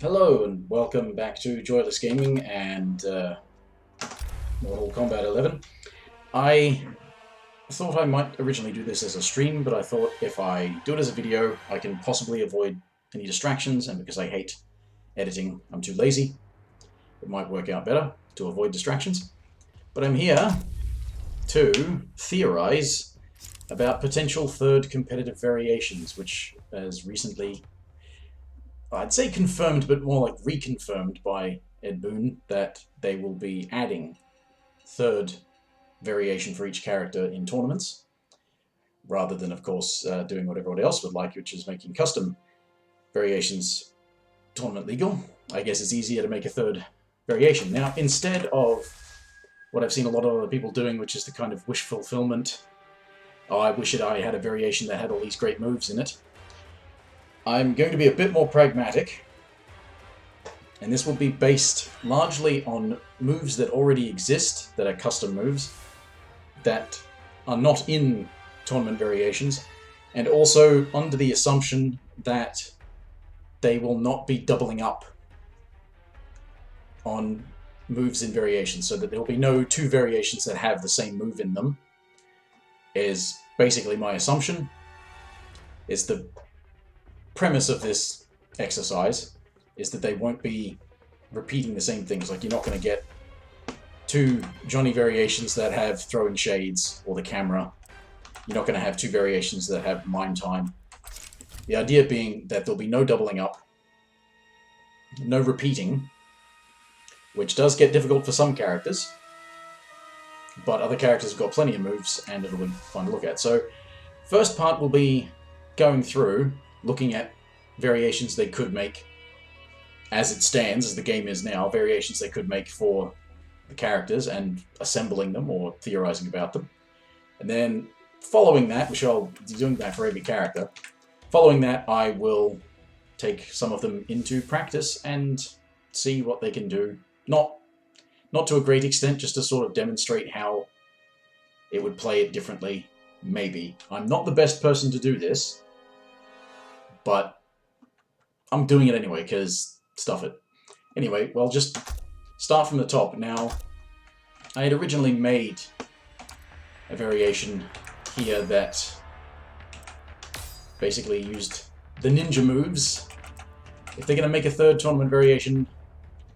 Hello and welcome back to Joyless Gaming and Mortal Kombat 11. I thought I might originally do this as a stream, but I thought if I do it as a video, I can possibly avoid any distractions, and because I hate editing, I'm too lazy. It might work out better to avoid distractions. But I'm here to theorize about potential third competitive variations, which has recently, I'd say confirmed, but more like reconfirmed by Ed Boon, that they will be adding third variation for each character in tournaments, rather than, of course, doing what everybody else would like, which is making custom variations tournament legal. I guess it's easier to make a third variation. Now, instead of what I've seen a lot of other people doing, which is the kind of wish fulfillment, oh, I wish I had a variation that had all these great moves in it, I'm going to be a bit more pragmatic, and this will be based largely on moves that already exist, that are custom moves, that are not in tournament variations, and also under the assumption that they will not be doubling up on moves in variations, so that there will be no two variations that have the same move in them, is basically my assumption. It's the premise of this exercise is that they won't be repeating the same things. Like, you're not going to get two Johnny variations that have throwing shades or the camera. You're not going to have two variations that have mime time. The idea being that there'll be no doubling up, no repeating, which does get difficult for some characters, but other characters have got plenty of moves and it'll be fun to look at. So first part will be going through looking at variations they could make as it stands, as the game is now, variations they could make for the characters and assembling them or theorizing about them. And then following that, which I'll be doing that for every character, following that I will take some of them into practice and see what they can do. Not to a great extent, just to sort of demonstrate how it would play it differently, maybe. I'm not the best person to do this, but I'm doing it anyway, because stuff it. Anyway, well, just start from the top. Now, I had originally made a variation here that basically used the ninja moves. If they're going to make a third tournament variation,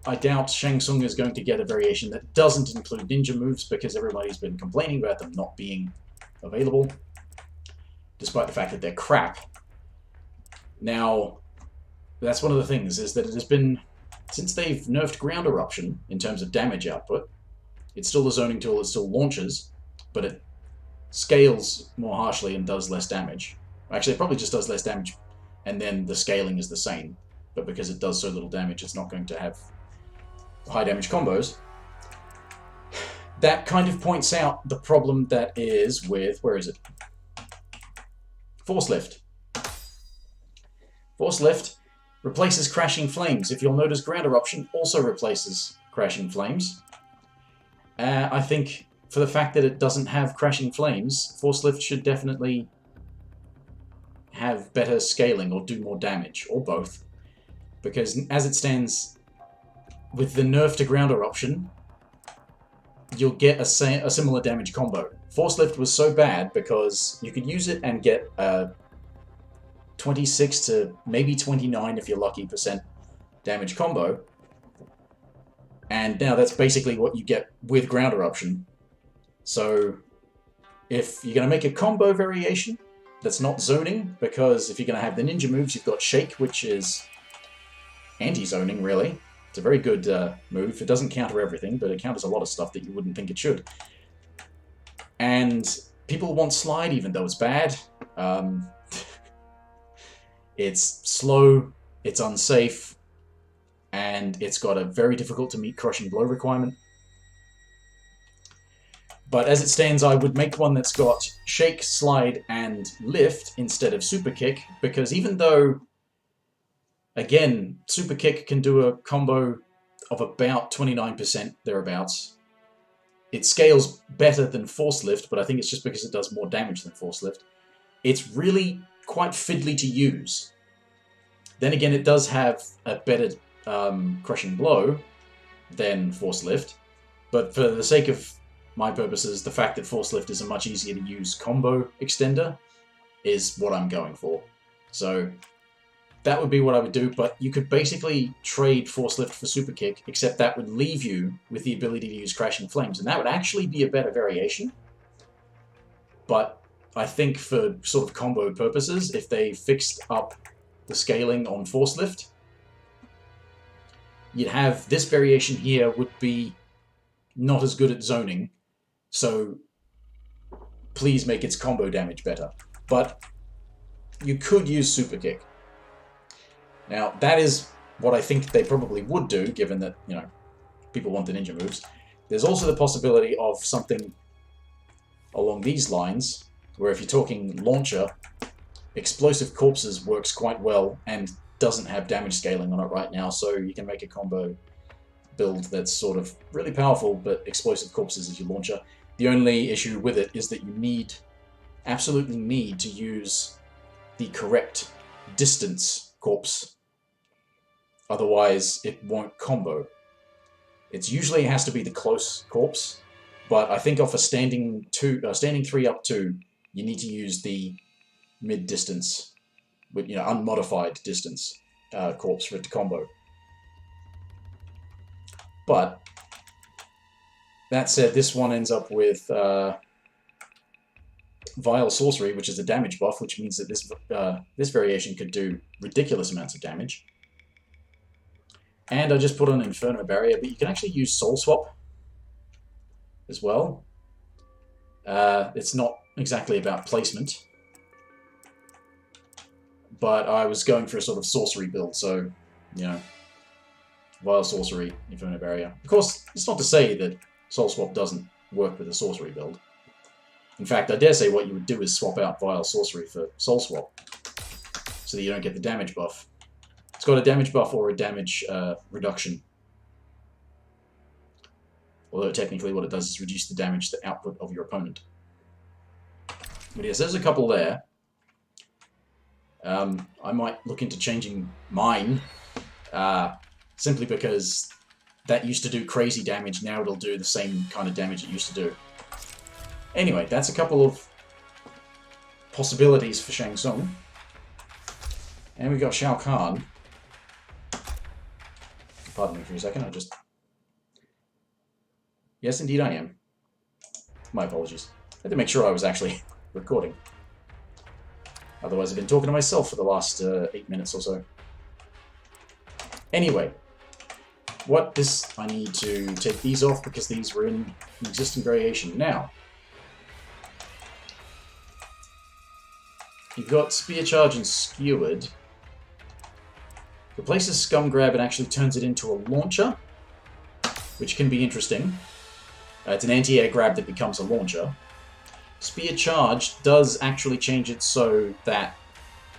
I doubt Shang Tsung is going to get a variation that doesn't include ninja moves, because everybody's been complaining about them not being available, despite the fact that they're crap. Now, that's one of the things, is that it has been, since they've nerfed ground eruption in terms of damage output, it's still a zoning tool, it still launches, but it scales more harshly and does less damage. Actually, it probably just does less damage, and then the scaling is the same, but because it does so little damage, it's not going to have high damage combos. That kind of points out the problem that is with, where is it? Force Lift. Force Lift replaces Crashing Flames. If you'll notice, Ground Eruption also replaces Crashing Flames. I think for the fact that it doesn't have Crashing Flames, Force Lift should definitely have better scaling or do more damage, or both. Because as it stands, with the nerf to Ground Eruption, you'll get a similar damage combo. Force Lift was so bad because you could use it and get a 26 to maybe 29, if you're lucky, % damage combo. And now that's basically what you get with Ground Eruption. So if you're going to make a combo variation that's not zoning, because if you're going to have the ninja moves, you've got Shake, which is anti-zoning, really. It's a very good move. It doesn't counter everything, but it counters a lot of stuff that you wouldn't think it should. And people want Slide, even though it's bad. It's slow, it's unsafe, and it's got a very difficult to meet Crushing Blow requirement. But as it stands, I would make one that's got Shake, Slide, and Lift instead of Super Kick, because even though, again, Super Kick can do a combo of about 29% thereabouts, it scales better than Force Lift, but I think it's just because it does more damage than Force Lift. It's really quite fiddly to use. Then again, it does have a better Crushing Blow than Force Lift, but for the sake of my purposes, the fact that Force Lift is a much easier to use combo extender is what I'm going for. So that would be what I would do, but you could basically trade Force Lift for Super Kick, except that would leave you with the ability to use Crashing Flames, and that would actually be a better variation. But I think for sort of combo purposes, if they fixed up the scaling on Force Lift, you'd have this variation here would be not as good at zoning, so please make its combo damage better. But you could use Super Kick. Now, that is what I think they probably would do, given that, you know, people want the ninja moves. There's also the possibility of something along these lines, where if you're talking launcher, Explosive Corpses works quite well and doesn't have damage scaling on it right now, so you can make a combo build that's sort of really powerful, but Explosive Corpses is your launcher. The only issue with it is that you absolutely need to use the correct distance corpse, otherwise it won't combo. It usually has to be the close corpse, but I think off a standing 3 up 2, you need to use the mid-distance, with, you know, unmodified distance corpse for it to combo. But that said, this one ends up with Vile Sorcery, which is a damage buff, which means that this variation could do ridiculous amounts of damage. And I just put on Inferno Barrier, but you can actually use Soul Swap as well. It's not exactly about placement, but I was going for a sort of sorcery build, so, you know, Vile Sorcery, Inferno Barrier. Of course, it's not to say that Soul Swap doesn't work with a sorcery build. In fact, I dare say what you would do is swap out Vile Sorcery for Soul Swap, so that you don't get the damage buff. It's got a damage buff or a damage reduction. Although technically what it does is reduce the damage to output of your opponent. But yes, there's a couple there. I might look into changing mine, simply because that used to do crazy damage, now it'll do the same kind of damage it used to do. Anyway, that's a couple of possibilities for Shang Tsung. And we've got Shao Kahn. Pardon me for a second, I just... Yes, indeed I am. My apologies. I had to make sure I was actually recording. Otherwise I've been talking to myself for the last 8 minutes or so. Anyway, I need to take these off because these were in an existing variation. Now, you've got Spear Charge and Skewered. Replaces Scum Grab and actually turns it into a launcher, which can be interesting. It's an anti-air grab that becomes a launcher. Spear Charge does actually change it so that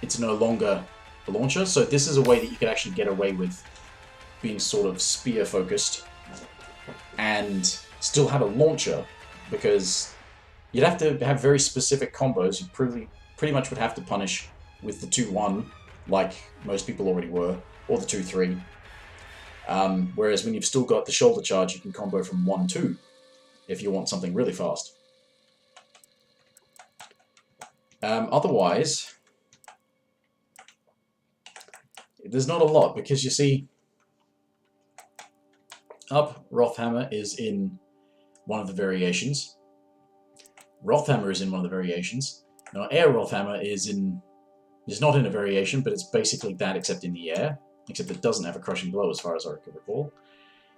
it's no longer a launcher, so this is a way that you could actually get away with being sort of spear focused and still have a launcher, because you'd have to have very specific combos. You pretty much would have to punish with the 2-1, like most people already were, or the 2-3. Whereas when you've still got the shoulder charge, you can combo from 1-2 if you want something really fast. Otherwise, there's not a lot, because you see, Up Rothhammer is in one of the variations. Rothhammer is in one of the variations. Now, Air Rothhammer is not in a variation, but it's basically that except in the air, except it doesn't have a crushing blow as far as I can recall.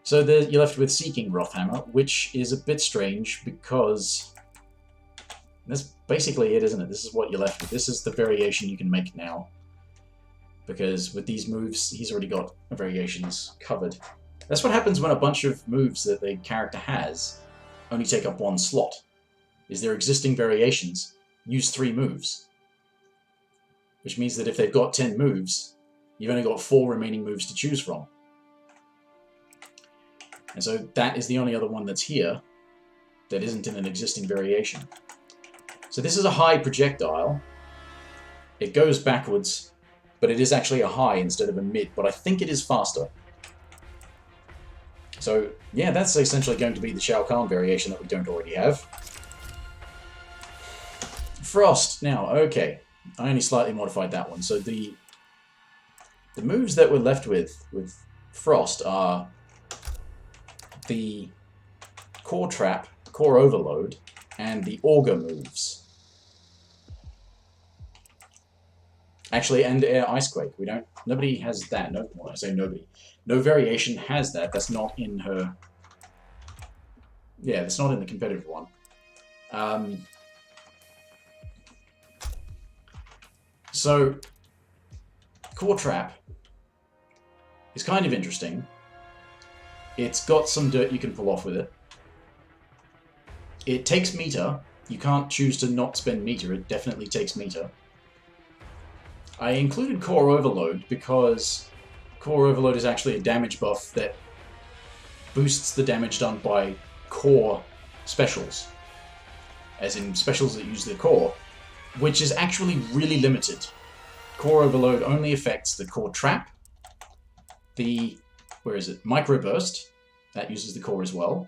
So you're left with Seeking Rothhammer, which is a bit strange because that's basically it, isn't it? This is what you're left with. This is the variation you can make now, because with these moves, he's already got variations covered. That's what happens when a bunch of moves that the character has only take up 1 slot, is their existing variations use 3 moves. Which means that if they've got 10 moves, you've only got 4 remaining moves to choose from. And so that is the only other one that's here that isn't in an existing variation. So this is a high projectile. It goes backwards, but it is actually a high instead of a mid, but I think it is faster. So, yeah, that's essentially going to be the Shao Kahn variation that we don't already have. Frost. Now, okay. I only slightly modified that one. So the moves that we're left with Frost are the Core Trap, Core Overload, and the Auger moves. Actually, and Air Icequake. Nobody has that. No, well, I say nobody. No variation has that. That's not in her. Yeah, that's not in the competitive one. So, Core Trap is kind of interesting. It's got some dirt you can pull off with it. It takes meter. You can't choose to not spend meter. It definitely takes meter. I included Core Overload because Core Overload is actually a damage buff that boosts the damage done by core specials. As in specials that use the core, which is actually really limited. Core Overload only affects the Core Trap, the, Micro Burst, that uses the core as well,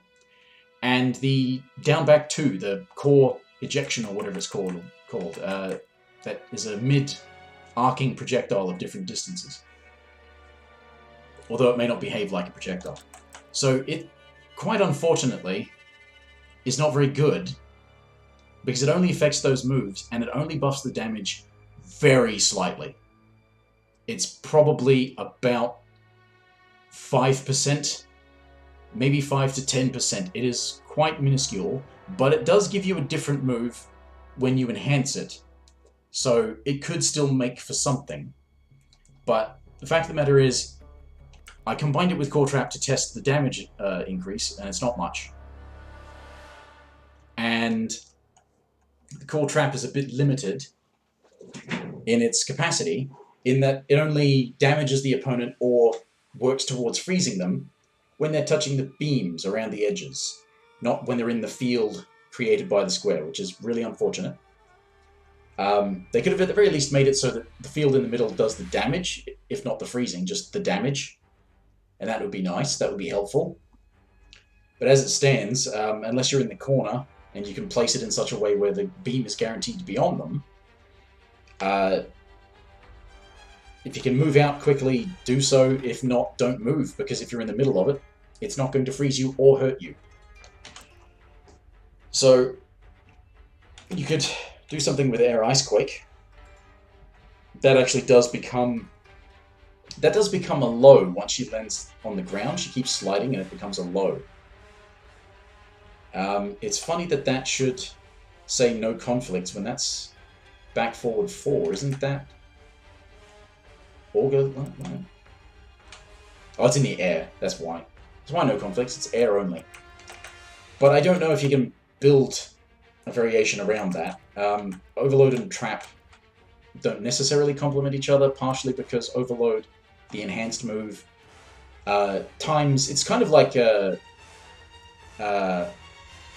and the Down Back 2, the Core Ejection or whatever it's called, that is a mid-arcing projectile of different distances. Although it may not behave like a projectile. So it, quite unfortunately, is not very good, because it only affects those moves, and it only buffs the damage very slightly. It's probably about 5%, maybe 5 to 10%. It is quite minuscule, but it does give you a different move when you enhance it. So it could still make for something. But the fact of the matter is, I combined it with Core Trap to test the damage increase, and it's not much. And the Core Trap is a bit limited in its capacity, in that it only damages the opponent or works towards freezing them when they're touching the beams around the edges, not when they're in the field created by the square, which is really unfortunate. They could have at the very least made it so that the field in the middle does the damage, if not the freezing, just the damage. And that would be nice, that would be helpful. But as it stands, unless you're in the corner, and you can place it in such a way where the beam is guaranteed to be on them, if you can move out quickly, do so. If not, don't move, because if you're in the middle of it, it's not going to freeze you or hurt you. So, you could do something with Air Icequake. That actually does become... That does become a low once she lands on the ground. She keeps sliding and it becomes a low. It's funny that that should say no conflicts when that's back forward 4, isn't that? Auger? Oh, it's in the air, that's why. That's why no conflicts, it's air only. But I don't know if you can build a variation around that. Overload and Trap don't necessarily complement each other, partially because Overload, the enhanced move, times... It's kind of like a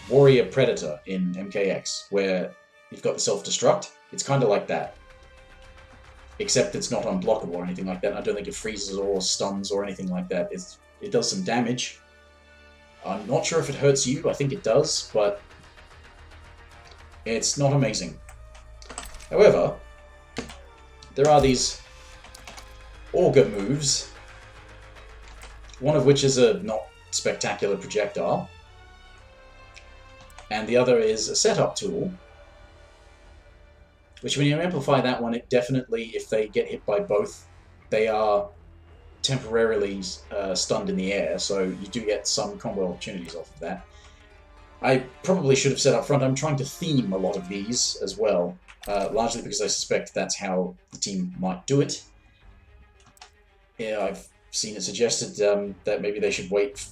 Warrior Predator in MKX, where you've got the self-destruct. It's kind of like that. Except it's not unblockable or anything like that. I don't think it freezes or stuns or anything like that. It does some damage. I'm not sure if it hurts you. I think it does, but it's not amazing. However, there are these Auger moves, one of which is a not spectacular projectile, and the other is a setup tool, which when you amplify that one, it definitely, if they get hit by both, they are temporarily stunned in the air, so you do get some combo opportunities off of that. I probably should have said up front, I'm trying to theme a lot of these as well, largely because I suspect that's how the team might do it. Yeah, I've seen it suggested that maybe they should wait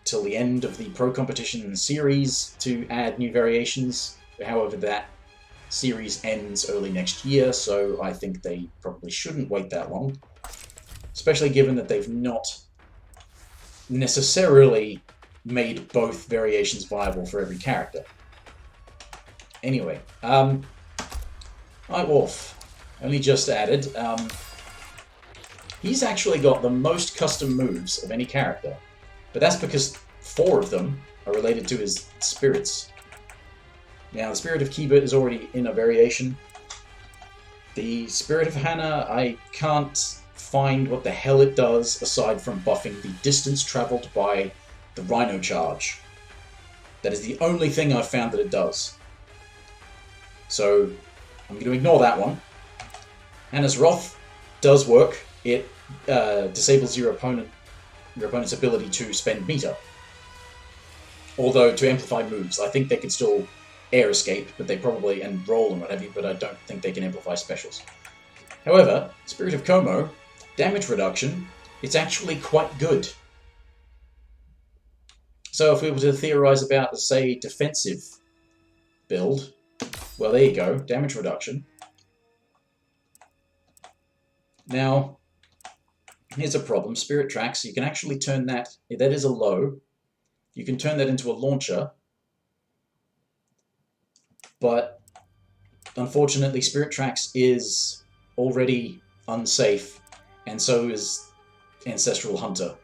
till the end of the Pro Competition series to add new variations. However, that series ends early next year, so I think they probably shouldn't wait that long. Especially given that they've not necessarily made both variations viable for every character. Anyway, Nightwolf, only just added. He's actually got the most custom moves of any character. But that's because 4 of them are related to his spirits. Now, the Spirit of Kiba is already in a variation. The Spirit of Hana, I can't find what the hell it does aside from buffing the distance traveled by the Rhino Charge. That is the only thing I've found that it does. So, I'm going to ignore that one. Hana's Wrath does work. It disables your opponent's ability to spend meter. Although, to amplify moves, I think they could still air escape, but they probably, and roll and what have you, but I don't think they can amplify specials. However, Spirit of Como, damage reduction, it's actually quite good. So if we were to theorize about, say, defensive build, well, there you go, damage reduction. Now, here's a problem. Spirit Tracks, you can actually turn that is a low, you can turn that into a launcher, but unfortunately Spirit Tracks is already unsafe, and so is Ancestral Hunter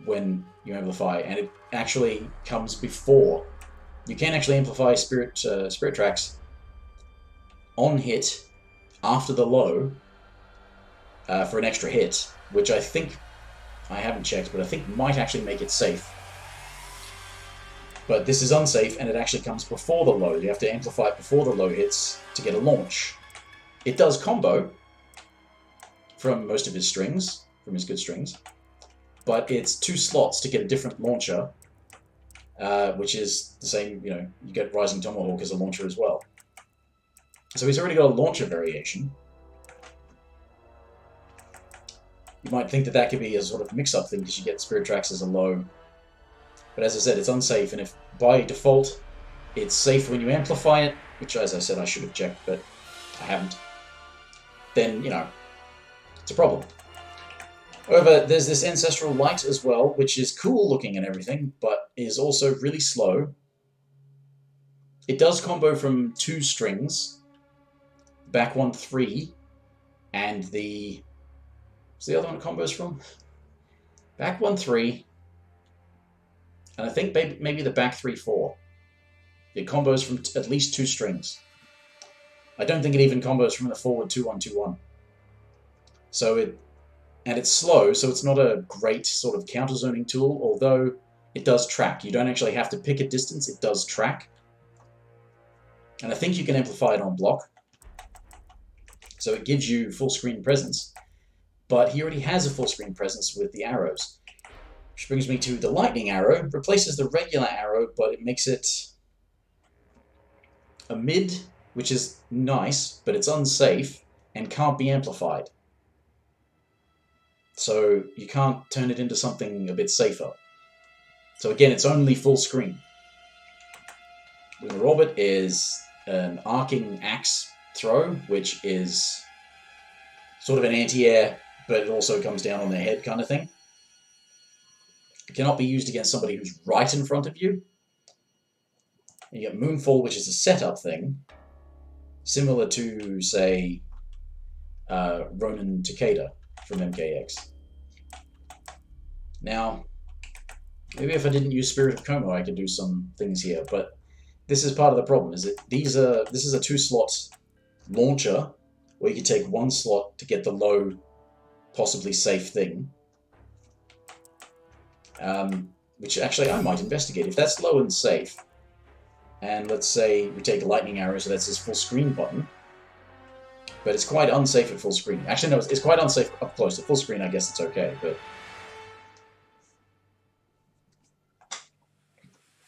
when you amplify, and it actually comes before. You can actually amplify Spirit Tracks on hit after the low for an extra hit, which I think, I haven't checked, but I think might actually make it safe. But this is unsafe, and it actually comes before the low. You have to amplify it before the low hits to get a launch. It does combo from most of his strings, from his good strings, but it's 2 slots to get a different launcher, which is the same, you get Rising Tomahawk as a launcher as well. So he's already got a launcher variation. You might think that that could be a sort of mix-up thing because you get Spirit Tracks as a low. But as I said, it's unsafe, and if by default it's safe when you amplify it, which as I said I should have checked, but I haven't, then, it's a problem. However, there's this Ancestral Light as well, which is cool looking and everything, but is also really slow. It does combo from 2 strings, back 1, 3, and what's the other one it combos from? Back 1, 3, and I think maybe the back 3, 4. It combos from at least 2 strings. I don't think it even combos from the forward 2-1, 2-1. And it's slow, so it's not a great sort of counter-zoning tool, although it does track. You don't actually have to pick a distance, it does track. And I think you can amplify it on block. So it gives you full screen presence. But he already has a full screen presence with the arrows. Which brings me to the lightning arrow. It replaces the regular arrow, but it makes it a mid, which is nice, but it's unsafe and can't be amplified. So you can't turn it into something a bit safer. So again, it's only full screen. Lunar Orbit is an arcing axe throw, which is sort of an anti-air, but it also comes down on their head kind of thing. It cannot be used against somebody who's right in front of you. And you get Moonfall, which is a setup thing, similar to, say, Ronin Takeda from MKX. Now, maybe if I didn't use Spirit of Como, I could do some things here, but this is part of the problem, is that this is a 2-slot launcher, where you can take 1 slot to get the low, possibly safe thing. Which actually I might investigate. If that's low and safe, and let's say we take a lightning arrow, so that's his full screen button, but it's quite unsafe at full screen. Actually, no, it's quite unsafe up close. At full screen, I guess it's okay, but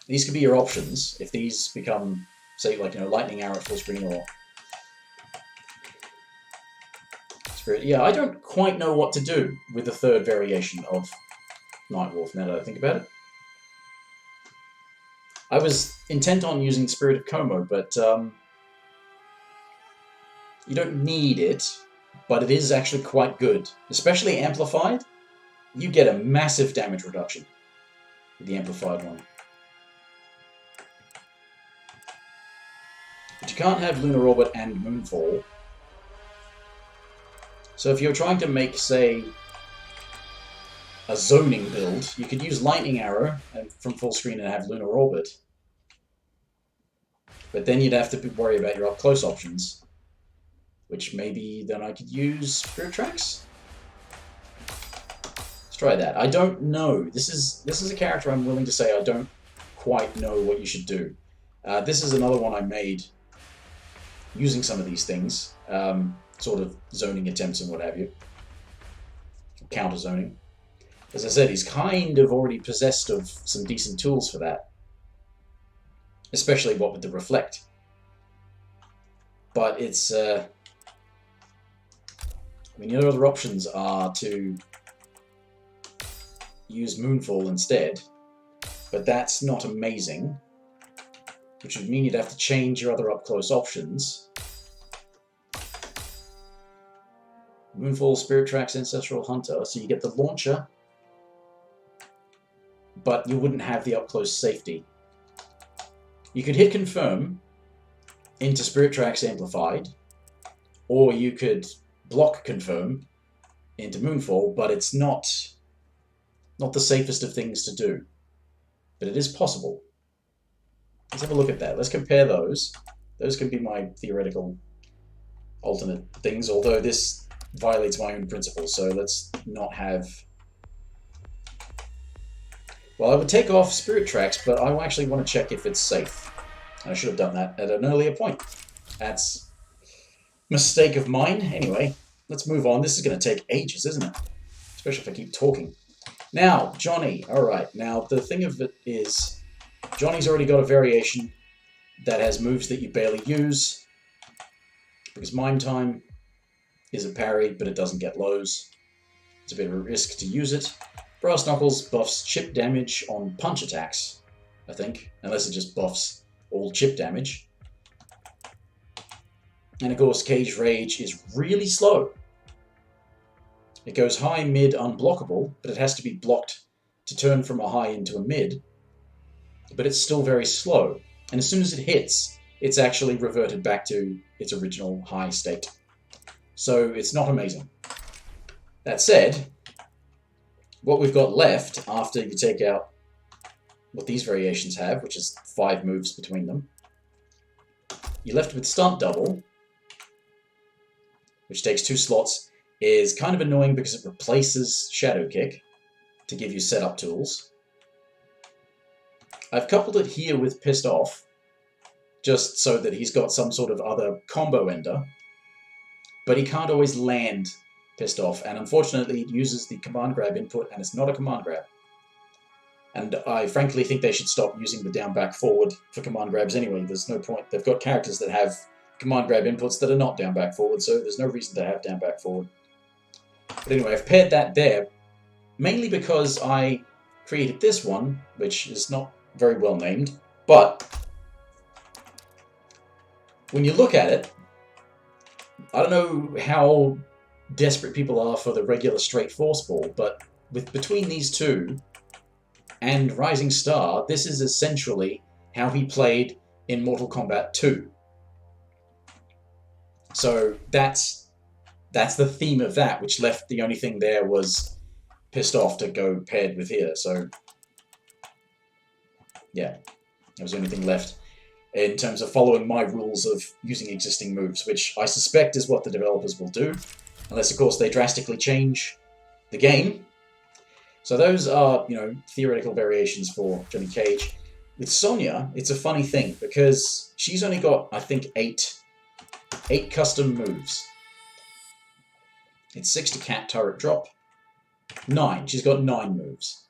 these could be your options if these become, say, like, lightning arrow at full screen or Spirit. Yeah, I don't quite know what to do with the 3rd variation of Nightwolf, now that I think about it. I was intent on using Spirit of Como, but you don't need it, but it is actually quite good. Especially amplified, you get a massive damage reduction with the amplified one. But you can't have Lunar Orbit and Moonfall. So if you're trying to make, say, a zoning build, you could use Lightning Arrow and from full screen and have Lunar Orbit. But then you'd have to worry about your up-close options, which maybe then I could use Spirit Tracks? Let's try that. I don't know. This is a character I'm willing to say I don't quite know what you should do. This is another one I made using some of these things, sort of zoning attempts and what have you. Counter zoning. As I said, he's kind of already possessed of some decent tools for that. Especially what with the Reflect. But it's... I mean, your other options are to use Moonfall instead. But that's not amazing. Which would mean you'd have to change your other up-close options. Moonfall, Spirit Tracks, Ancestral Hunter. So you get the launcher, but you wouldn't have the up-close safety. You could hit Confirm into Spirit Tracks Amplified, or you could block Confirm into Moonfall, but it's not the safest of things to do. But it is possible. Let's have a look at that. Let's compare those. Those can be my theoretical alternate things, although this violates my own principles, so let's not have... Well, I would take off Spirit Tracks, but I actually want to check if it's safe. I should have done that at an earlier point. That's a mistake of mine. Anyway, let's move on. This is going to take ages, isn't it? Especially if I keep talking. Now, Johnny. Alright, now the thing of it is, Johnny's already got a variation that has moves that you barely use, because Mime Time is a parry, but it doesn't get lows. It's a bit of a risk to use it. Brass Knuckles buffs chip damage on punch attacks, I think, unless it just buffs all chip damage. And of course, Cage Rage is really slow. It goes high, mid, unblockable, but it has to be blocked to turn from a high into a mid. But it's still very slow. And as soon as it hits, it's actually reverted back to its original high state. So it's not amazing. That said, what we've got left after you take out what these variations have, which is 5 moves between them, you're left with Stunt Double, which takes 2 slots, is kind of annoying because it replaces Shadow Kick to give you setup tools. I've coupled it here with Pissed Off, just so that he's got some sort of other combo ender, but he can't always land Pissed Off, and unfortunately it uses the command grab input, and it's not a command grab. And I frankly think they should stop using the down, back, forward for command grabs anyway. There's no point. They've got characters that have command grab inputs that are not down, back, forward, so there's no reason to have down, back, forward. But anyway, I've paired that there, mainly because I created this one, which is not very well named, but when you look at it, I don't know how desperate people are for the regular straight force ball, but between these two and Rising Star, this is essentially how he played in Mortal Kombat 2. So that's the theme of that, which left the only thing there was Pissed Off to go paired with here. So yeah, that was the only thing left in terms of following my rules of using existing moves, which I suspect is what the developers will do, unless of course they drastically change the game. So those are, you know, theoretical variations for Johnny Cage. With Sonya, it's a funny thing because she's only got, I think, 8 custom moves. It's 6 to cat turret drop. 9. She's got 9 moves.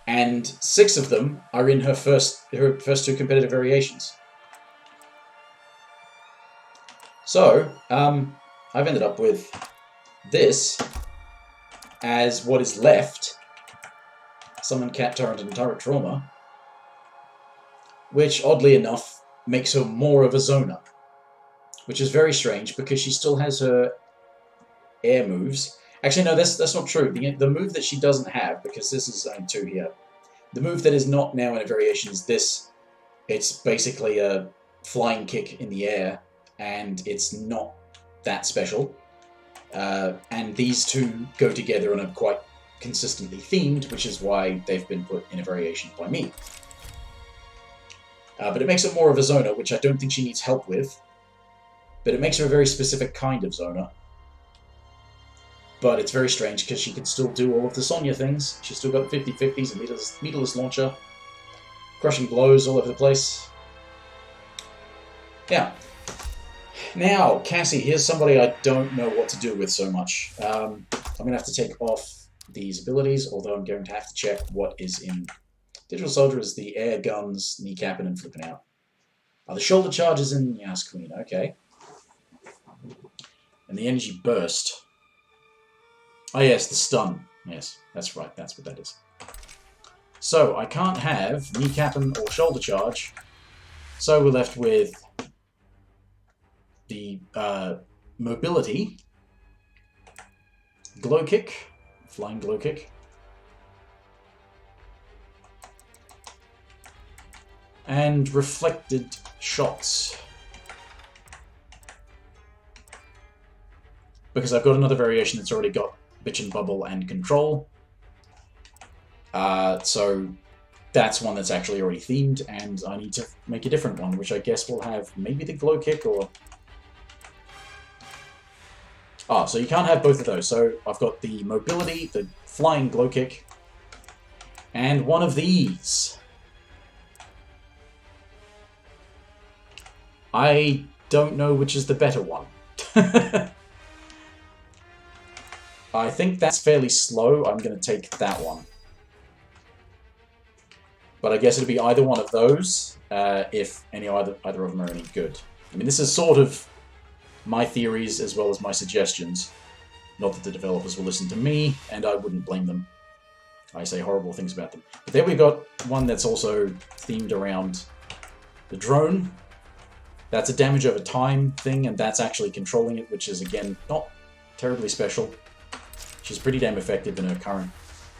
And 6 of them are in her first 2 competitive variations. So, I've ended up with this as what is left. Summon Cat Turret and Turret Trauma, which oddly enough makes her more of a zoner, which is very strange because she still has her air moves. Actually, no, that's not true. The move that she doesn't have, because this is only 2 here, the move that is not now in a variation is this. It's basically a flying kick in the air, and it's not that special. And these two go together and are quite consistently themed, which is why they've been put in a variation by me. But it makes her more of a zoner, which I don't think she needs help with. But it makes her a very specific kind of zoner. But it's very strange, because she can still do all of the Sonya things. She's still got 50-50s, a meterless launcher, crushing blows all over the place. Yeah. Now, Cassie, here's somebody I don't know what to do with so much. I'm going to have to take off these abilities, although I'm going to have to check what is in Digital Soldier is the air guns, kneecapping and flipping out. The shoulder charges in Yas Queen, okay. And the energy burst. Oh yes, the stun. Yes, that's right, that's what that is. So, I can't have kneecapping or shoulder charge, so we're left with the mobility, glow kick, flying glow kick, and reflected shots. Because I've got another variation that's already got Bitch and Bubble and Control. So that's one that's actually already themed, and I need to make a different one, which I guess will have maybe the glow kick or... so you can't have both of those. So I've got the mobility, the flying glow kick, and one of these. I don't know which is the better one. I think that's fairly slow. I'm going to take that one. But I guess it'll be either one of those, if either of them are any good. I mean, this is sort of my theories as well as my suggestions. Not that the developers will listen to me, and I wouldn't blame them. I say horrible things about them. But then we've got one that's also themed around the drone. That's a damage over time thing, and that's actually controlling it, which is, again, not terribly special. She's pretty damn effective in her current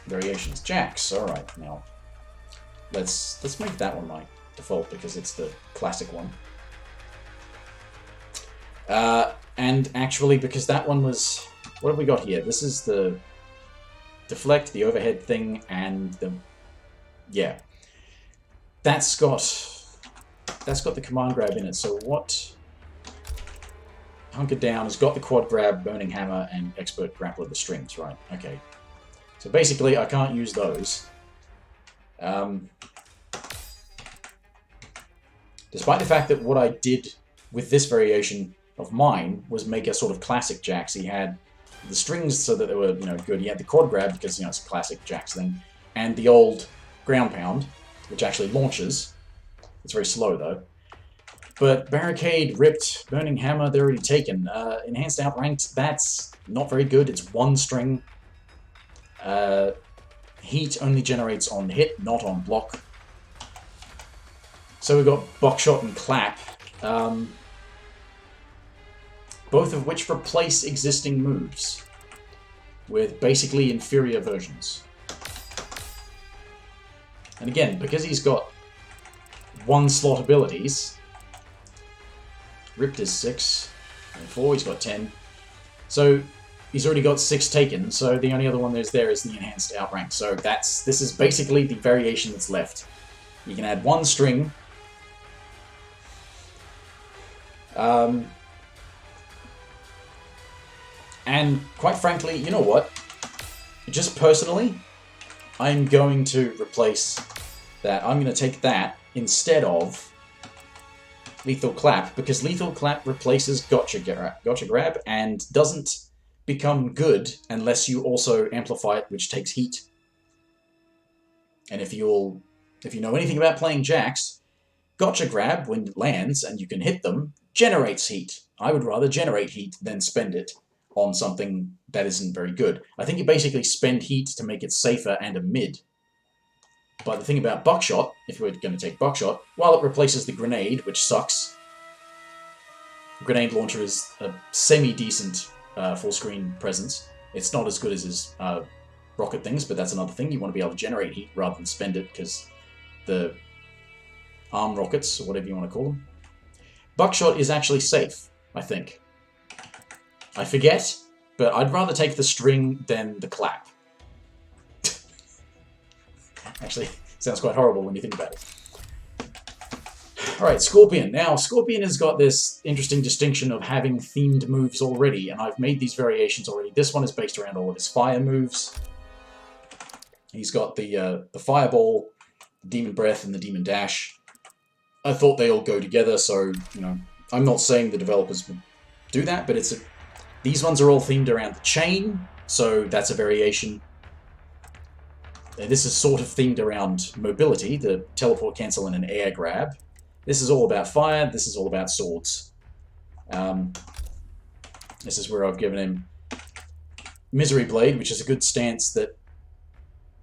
variations. Jax, alright, now let's make that one my default because it's the classic one. And actually, because that one was... What have we got here? This is the deflect, the overhead thing, and the... Yeah. That's got the command grab in it, so what... Hunker Down has got the quad grab, burning hammer, and expert grappler the strings, right? Okay. So basically, I can't use those. Despite the fact that what I did with this variation of mine was make a sort of classic Jax. He had the strings so that they were, good. He had the quad grab because, it's a classic Jax thing. And the old ground pound, which actually launches. It's very slow, though. But Barricade, Ripped, Burning Hammer, they're already taken. Enhanced Outranked, that's not very good. It's one string. Heat only generates on hit, not on block. So we've got Buckshot and Clap. Both of which replace existing moves with basically inferior versions. And again, because he's got one slot abilities... Ripped is 6, and 4, he's got 10. So he's already got 6 taken, so the only other one there's there is the enhanced outrank. So this is basically the variation that's left. You can add one string. And quite frankly, you know what? Just personally, I'm going to replace that. I'm going to take that instead of Lethal Clap, because Lethal Clap replaces Gotcha Grab and doesn't become good unless you also amplify it, which takes heat. And if you know anything about playing Jax, Gotcha Grab, when it lands and you can hit them, generates heat. I would rather generate heat than spend it on something that isn't very good. I think you basically spend heat to make it safer and a mid. But the thing about Buckshot, if we're going to take Buckshot, while it replaces the grenade, which sucks, the grenade launcher is a semi-decent full-screen presence. It's not as good as his rocket things, but that's another thing. You want to be able to generate heat rather than spend it, because the arm rockets, or whatever you want to call them. Buckshot is actually safe, I think. I forget, but I'd rather take the string than the clap. Actually, sounds quite horrible when you think about it. Alright, Scorpion. Now, Scorpion has got this interesting distinction of having themed moves already, and I've made these variations already. This one is based around all of his fire moves. He's got the Fireball, the Demon Breath, and the Demon Dash. I thought they all go together, so, you know, I'm not saying the developers would do that, but these ones are all themed around the chain, so that's a variation. This is sort of themed around mobility, the teleport, cancel, and an air grab. This is all about fire, this is all about swords. This is where I've given him Misery Blade, which is a good stance that,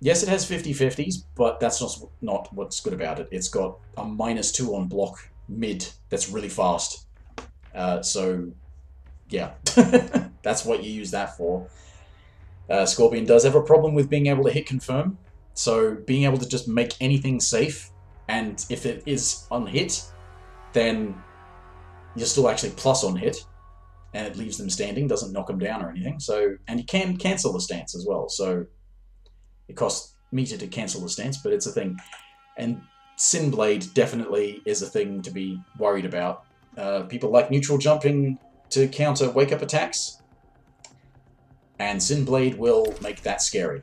yes, it has 50-50s, but that's not what's good about it. It's got a -2 on block mid that's really fast. So, yeah, that's what you use that for. Scorpion does have a problem with being able to hit confirm, so being able to just make anything safe, and if it is unhit, then you're still actually plus on hit, and it leaves them standing, doesn't knock them down or anything. So, and you can cancel the stance as well, so it costs meter to cancel the stance, but it's a thing. And Sin Blade definitely is a thing to be worried about. People like neutral jumping to counter wake-up attacks, and Sin Blade will make that scary.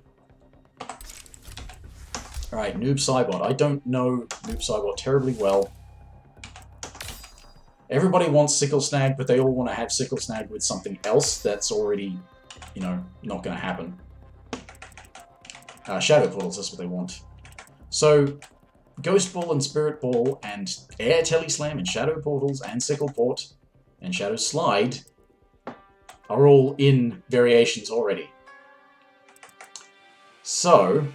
Alright, Noob Saibot. I don't know Noob Saibot terribly well. Everybody wants Sickle Snag, but they all want to have Sickle Snag with something else that's already, you know, not going to happen. Shadow Portals, that's what they want. So, Ghost Ball and Spirit Ball and Air Teleslam and Shadow Portals and Sickle Port and Shadow Slide are all in variations already. So,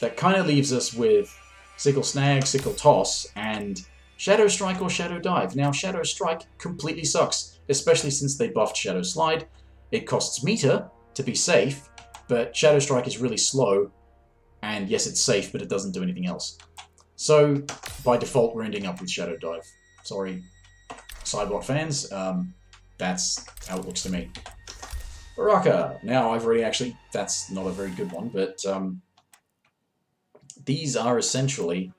that kind of leaves us with Sickle Snag, Sickle Toss, and Shadow Strike or Shadow Dive. Now, Shadow Strike completely sucks, especially since they buffed Shadow Slide. It costs meter to be safe, but Shadow Strike is really slow, and yes, it's safe, but it doesn't do anything else. So, by default, we're ending up with Shadow Dive. Sorry, Saibot fans, that's how it looks to me. Baraka. Now, I've already actually, that's not a very good one, but these are essentially,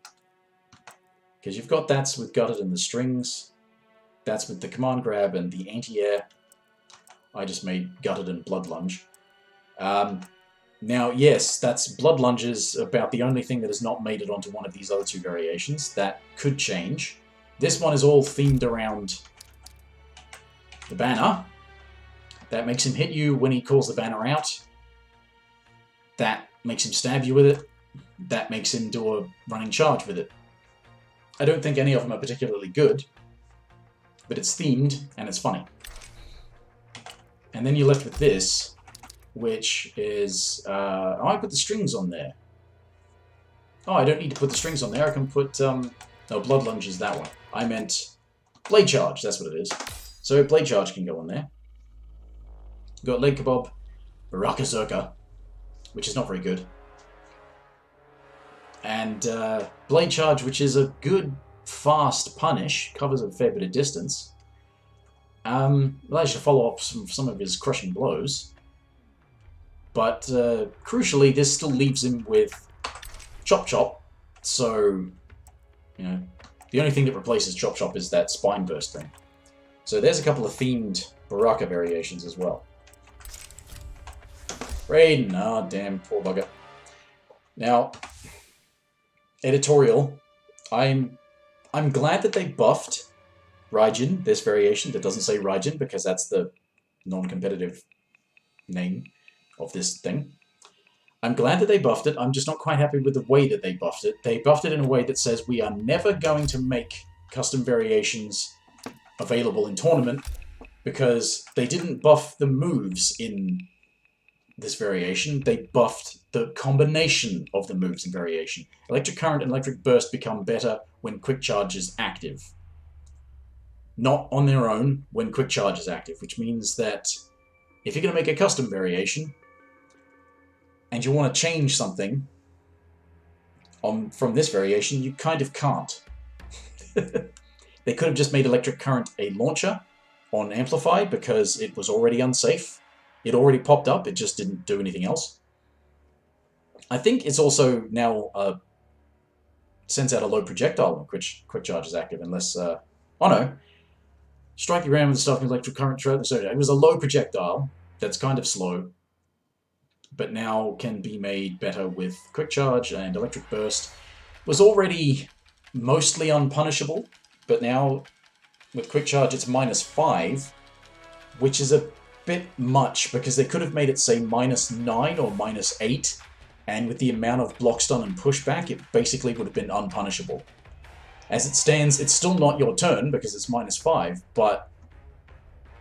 because you've got that's with Gutted and the strings, that's with the command grab and the anti-air. I just made Gutted and Blood Lunge. Now, yes, that's Blood Lunge is about the only thing that has not made it onto one of these other two variations. That could change. This one is all themed around the banner. That makes him hit you when he calls the banner out. That makes him stab you with it. That makes him do a running charge with it. I don't think any of them are particularly good, but it's themed and it's funny. And then you're left with this, which is... oh, I put the strings on there. Oh, I don't need to put the strings on there. I can put... no, Blood Lunge is that one. I meant Blade Charge, that's what it is. So Blade Charge can go on there. We've got Leg Kebab, Baraka Zerka, which is not very good. And Blade Charge, which is a good, fast punish, covers a fair bit of distance. Allows you to follow up some of his crushing blows. But crucially, this still leaves him with Chop Chop. So, you know, the only thing that replaces Chop Chop is that Spine Burst thing. So there's a couple of themed Baraka variations as well. Raiden, oh damn, poor bugger. Now, editorial, I'm glad that they buffed Raiden, this variation that doesn't say Raiden because that's the non-competitive name of this thing. I'm glad that they buffed it. I'm just not quite happy with the way that they buffed it. They buffed it in a way that says we are never going to make custom variations available in tournament because they didn't buff the moves in this variation. They buffed the combination of the moves in variation. Electric Current and Electric Burst become better when Quick Charge is active. Not on their own when Quick Charge is active, which means that if you're going to make a custom variation and you want to change something from this variation, you kind of can't. They could have just made Electric Current a launcher on Amplify because it was already unsafe It already popped up, it just didn't do anything else. I think it's also now sends out a low projectile when quick charge is active, unless... oh no. Strike your ram with stuff in electric current throughout the Sonya. It was a low projectile that's kind of slow, but now can be made better with quick charge and electric burst. Was already mostly unpunishable, but now with quick charge it's -5, which is a bit much because they could have made it say -9 or -8, and with the amount of block stun and pushback it basically would have been unpunishable. As it stands, it's still not your turn because it's -5, but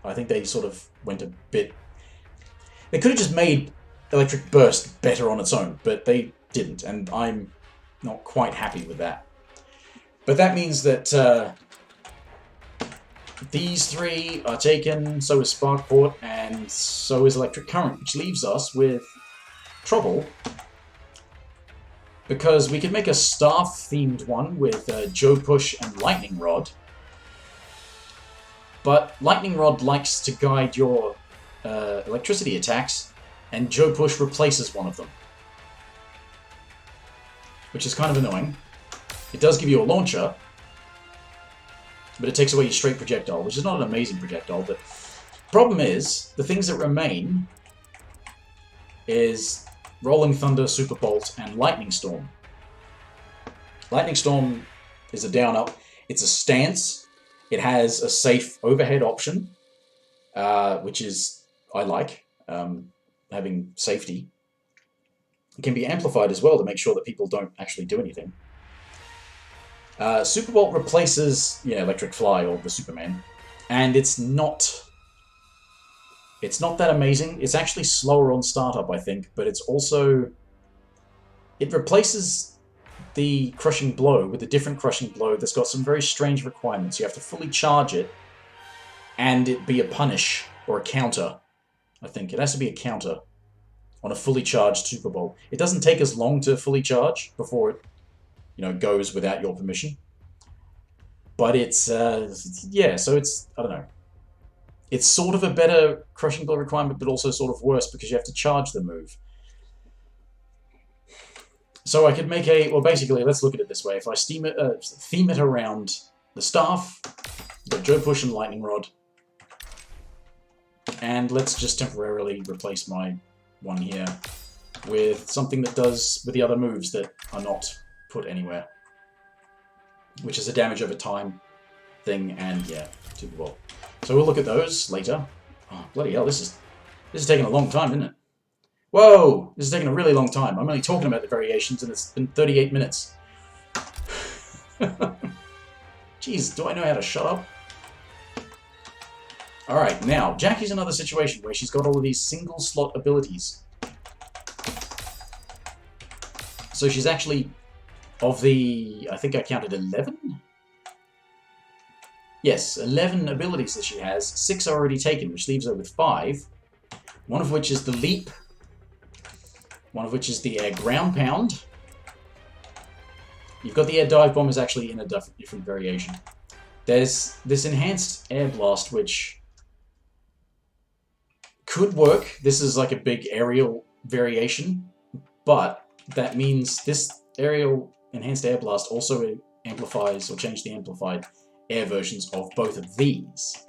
I think they sort of went a bit... They could have just made electric burst better on its own, but they didn't, and I'm not quite happy with that. But that means that these three are taken, so is Sparkport, and so is Electric Current, which leaves us with trouble, because we could make a staff-themed one with Joe Push and Lightning Rod, but Lightning Rod likes to guide your electricity attacks, and Joe Push replaces one of them, which is kind of annoying. It does give you a launcher, but it takes away your straight projectile, which is not an amazing projectile, but the problem is, the things that remain is Rolling Thunder, Super Bolt, and Lightning Storm. Lightning Storm is a down-up. It's a stance. It has a safe overhead option, which is, I like, having safety. It can be amplified as well to make sure that people don't actually do anything. Super Bolt replaces, Electric Fly or the Superman, and it's not that amazing. It's actually slower on startup, I think, but it's also... It replaces the Crushing Blow with a different Crushing Blow that's got some very strange requirements. You have to fully charge it, and it be a punish, or a counter, I think. It has to be a counter on a fully charged Super Bolt. It doesn't take as long to fully charge before it, goes without your permission. But it's, yeah, so it's, I don't know. It's sort of a better Crushing Blow requirement, but also sort of worse because you have to charge the move. So I could make well, basically, let's look at it this way. If I theme it around the staff, the Joe Push and Lightning Rod, and let's just temporarily replace my one here with something that does with the other moves that are not put anywhere, which is a damage over time thing, and yeah, Super Bowl. So we'll look at those later. Oh, bloody hell, this is taking a long time, isn't it? Whoa! This is taking a really long time. I'm only talking about the variations, and it's been 38 minutes. Jeez, do I know how to shut up? Alright, now, Jacqui's another situation where she's got all of these single-slot abilities. So she's actually, of the, I think I counted 11? Yes, 11 abilities that she has. 6 are already taken, which leaves her with 5. One of which is the Leap. One of which is the Air Ground Pound. You've got the Air Dive Bomb is actually in a different variation. There's this Enhanced Air Blast, which could work. This is like a big aerial variation, but that means this aerial Enhanced Air Blast also amplifies or changes the amplified air versions of both of these.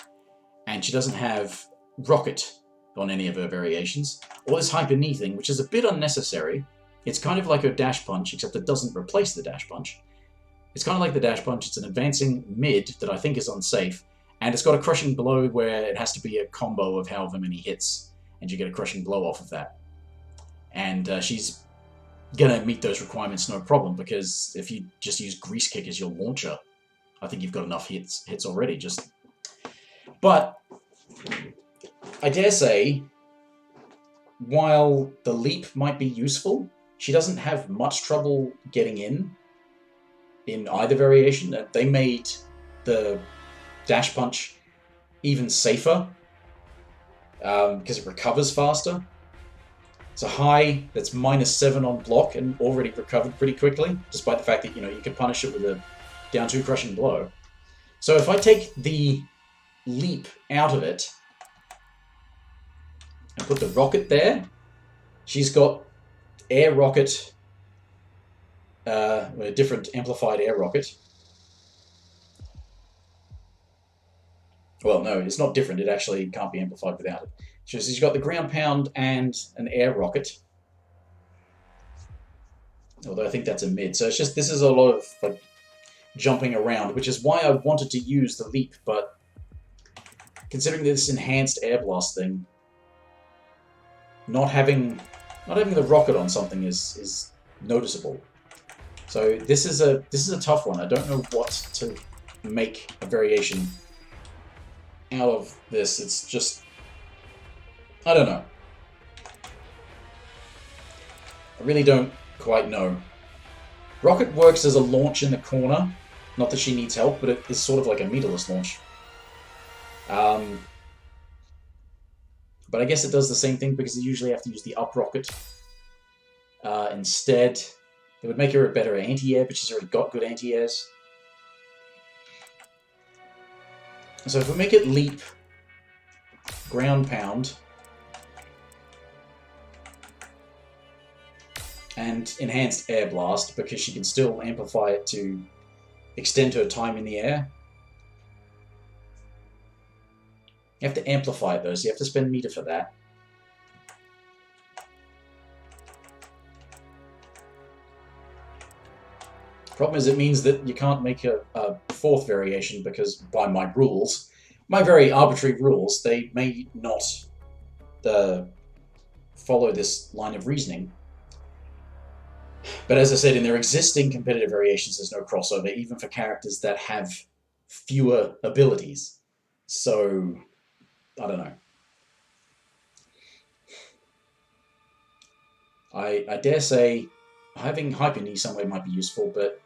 And she doesn't have Rocket on any of her variations, or this Hyper Knee thing, which is a bit unnecessary. It's kind of like her Dash Punch, except it doesn't replace the Dash Punch. It's kind of like the Dash Punch. It's an advancing mid that I think is unsafe, and it's got a Crushing Blow where it has to be a combo of however many hits, and you get a Crushing Blow off of that. And she's gonna meet those requirements no problem, because if you just use Grease Kick as your launcher, I think you've got enough hits already. But I dare say, while the Leap might be useful, she doesn't have much trouble getting in either variation. They made the Dash Punch even safer because it recovers faster. It's a high that's -7 on block and already recovered pretty quickly, despite the fact that you can punish it with a down 2 Crushing Blow. So if I take the Leap out of it, and put the rocket there. She's got air rocket, a different amplified air rocket. Well, no, it's not different. It actually can't be amplified without it. So she's got the ground pound and an air rocket. Although I think that's a mid. So it's just, this is a lot of like jumping around, which is why I wanted to use the leap, but considering this enhanced air blast thing, not having the rocket on something is noticeable. So this is a tough one. I don't know what to make a variation out of this. It's just, I don't know. I really don't quite know. Rocket works as a launch in the corner. Not that she needs help, but it is sort of like a meterless launch. But I guess it does the same thing because you usually have to use the up rocket instead. It would make her a better anti-air, but she's already got good anti-airs. So if we make it leap, ground pound, and enhanced air blast, because she can still amplify it to extend her time in the air. You have to amplify it though, so you have to spend meter for that. Problem is, it means that you can't make a fourth variation because, by my rules, my very arbitrary rules, they may not follow this line of reasoning. But as I said, in their existing competitive variations, there's no crossover, even for characters that have fewer abilities. So, I don't know. I dare say having Hyper Knee somewhere might be useful, but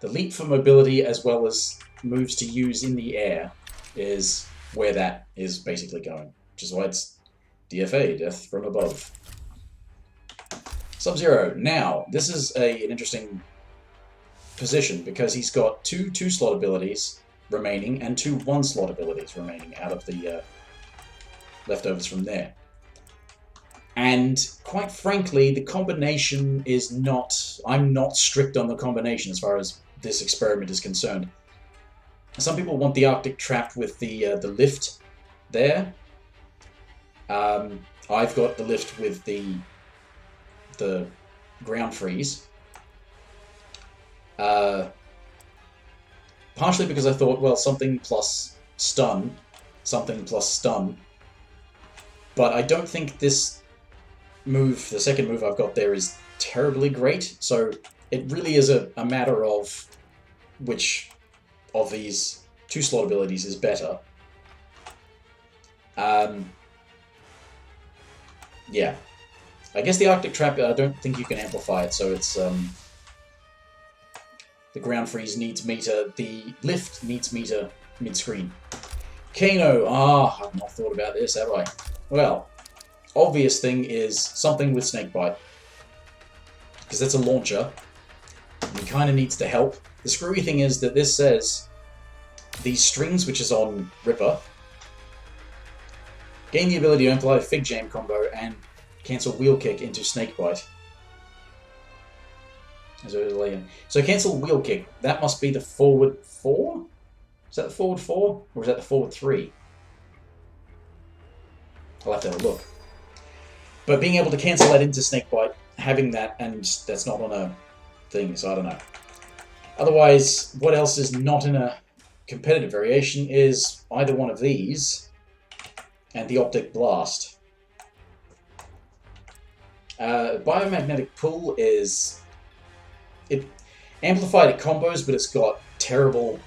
the leap for mobility as well as moves to use in the air is where that is basically going, which is why it's DFA, Death from Above. Sub-Zero. Now, this is an interesting position because he's got two 2-slot abilities remaining and two 1-slot abilities remaining out of the leftovers from there. And quite frankly, the combination is not... I'm not strict on the combination as far as this experiment is concerned. Some people want the Arctic Trap with the lift there. I've got the lift with the ground freeze. Partially because I thought, well, something plus stun. But I don't think this move, the second move I've got there, is terribly great. So it really is a matter of which of these 2-slot abilities is better. Yeah. I guess the Arctic Trap, I don't think you can amplify it, so it's, the ground freeze needs meter, the lift needs meter mid-screen. Kano, I've not thought about this, have I? Well, obvious thing is something with Snakebite, because that's a launcher, and he kind of needs the help. The screwy thing is that this says these strings, which is on Ripper, gain the ability to amplify Fig Jam combo and cancel Wheel Kick into Snakebite. So cancel Wheel Kick. That must be the forward 4? Is that the forward 4? Or is that the forward 3? I'll have to have a look. But being able to cancel that into Snakebite, having that, and that's not on a thing, so I don't know. Otherwise, what else is not in a competitive variation is either one of these and the Optic Blast. Biomagnetic Pull is... it amplified at combos, but it's got terrible,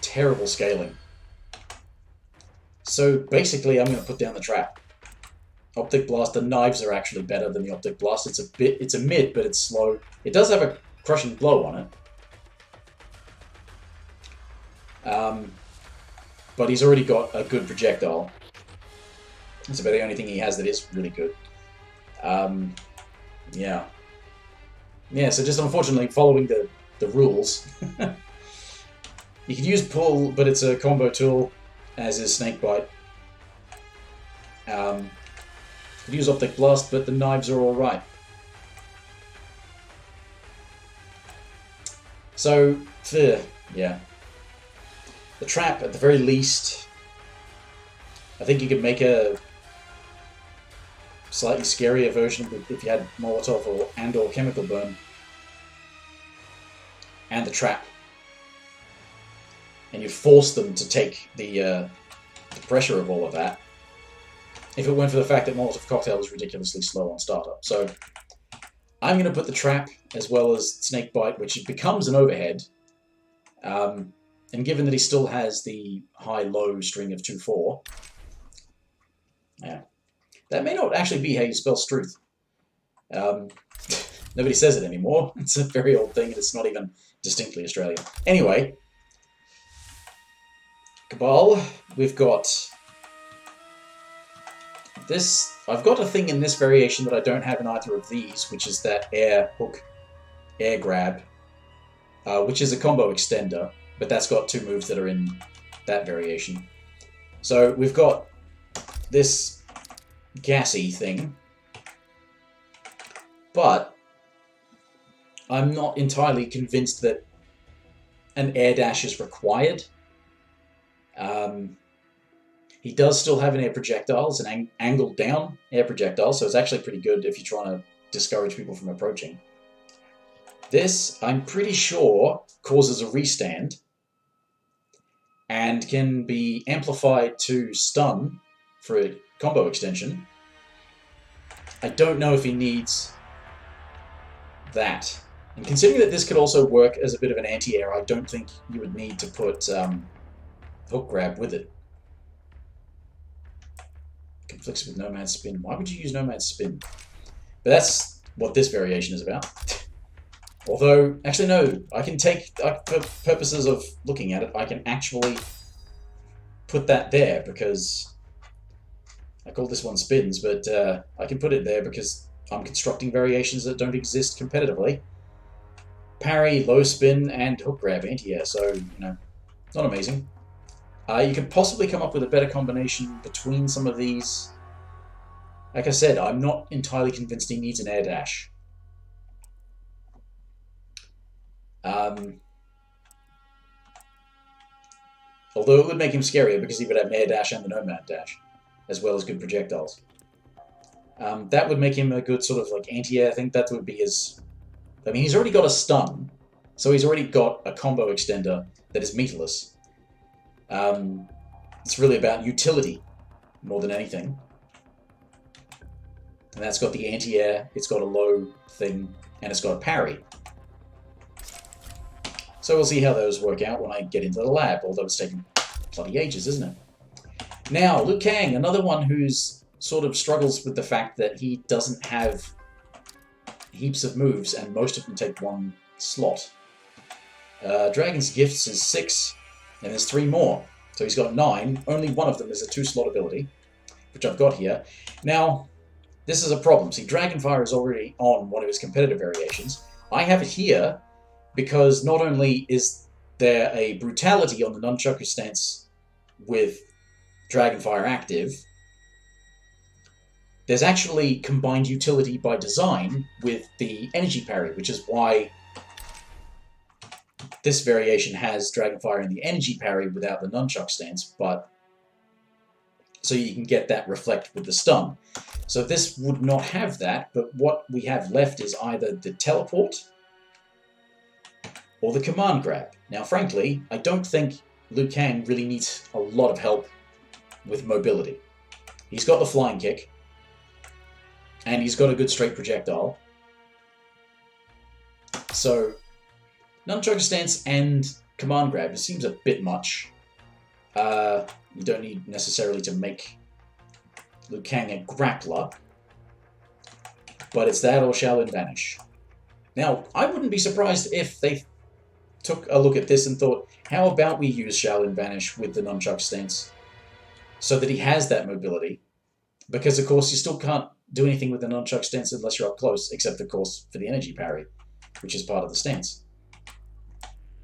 terrible scaling. So basically, I'm going to put down the trap. Optic Blast, the knives are actually better than the Optic Blast. It's a mid, but it's slow. It does have a crushing blow on it. But he's already got a good projectile. That's about the only thing he has that is really good. Yeah. Yeah, so just unfortunately following the rules. You could use Pull, but it's a combo tool, as is Snakebite. Could use Optic Blast, but the knives are alright. So, yeah. The trap, at the very least, I think you could make a slightly scarier version if you had Molotov or Chemical Burn. And the trap. And you'd force them to take the pressure of all of that. If it weren't for the fact that Molotov Cocktail is ridiculously slow on startup. So, I'm going to put the trap as well as Snake Bite, which becomes an overhead. And given that he still has the high-low string of 2-4, yeah, that may not actually be how you spell Struth. Nobody says it anymore. It's a very old thing, and it's not even distinctly Australian. Anyway, Kabal, we've got this. I've got a thing in this variation that I don't have in either of these, which is that air hook, air grab, which is a combo extender, but that's got 2 moves that are in that variation. So we've got this gassy thing, but I'm not entirely convinced that an air dash is required. He does still have an air projectile. It's an angled down air projectile, so it's actually pretty good if you're trying to discourage people from approaching. This, I'm pretty sure, causes a restand and can be amplified to stun for a combo extension. I don't know if he needs that. And considering that this could also work as a bit of an anti-air, I don't think you would need to put hook grab with it. Conflicts with Nomad Spin. Why would you use Nomad Spin? But that's what this variation is about. Although, actually no, I can take, for purposes of looking at it, I can actually put that there because I call this one spins, but I can put it there because I'm constructing variations that don't exist competitively. Parry, low spin, and hook grab anti-air, so, you know, not amazing. You could possibly come up with a better combination between some of these. Like I said, I'm not entirely convinced he needs an air dash. Although it would make him scarier because he would have an air dash and the nomad dash, as well as good projectiles. That would make him a good sort of like anti-air. I think that would be his... I mean, he's already got a stun, so he's already got a combo extender that is meterless. It's really about utility more than anything. And that's got the anti-air, it's got a low thing, and it's got a parry. So we'll see how those work out when I get into the lab, although it's taken bloody ages, isn't it? Now, Liu Kang, another one who's sort of struggles with the fact that he doesn't have heaps of moves, and most of them take 1 slot. Dragon's Gifts is 6, and there's 3 more. So he's got 9. Only one of them is a 2-slot ability, which I've got here. Now, this is a problem. See, Dragonfire is already on one of his competitive variations. I have it here because not only is there a brutality on the Nunchaku stance with Dragonfire active, there's actually combined utility by design with the energy parry, which is why this variation has Dragonfire and the energy parry without the nunchuck stance, but so you can get that reflect with the stun. So this would not have that, but what we have left is either the teleport or the command grab. Now, frankly, I don't think Liu Kang really needs a lot of help with mobility. He's got the flying kick, and he's got a good straight projectile. So, nunchuck stance and command grab, it seems a bit much. You don't need necessarily to make Liu Kang a grappler, but it's that or Shaolin Vanish. Now, I wouldn't be surprised if they took a look at this and thought, how about we use Shaolin Vanish with the nunchuck stance so that he has that mobility? Because, of course, you still can't do anything with the nunchuck stance unless you're up close, except, of course, for the energy parry, which is part of the stance.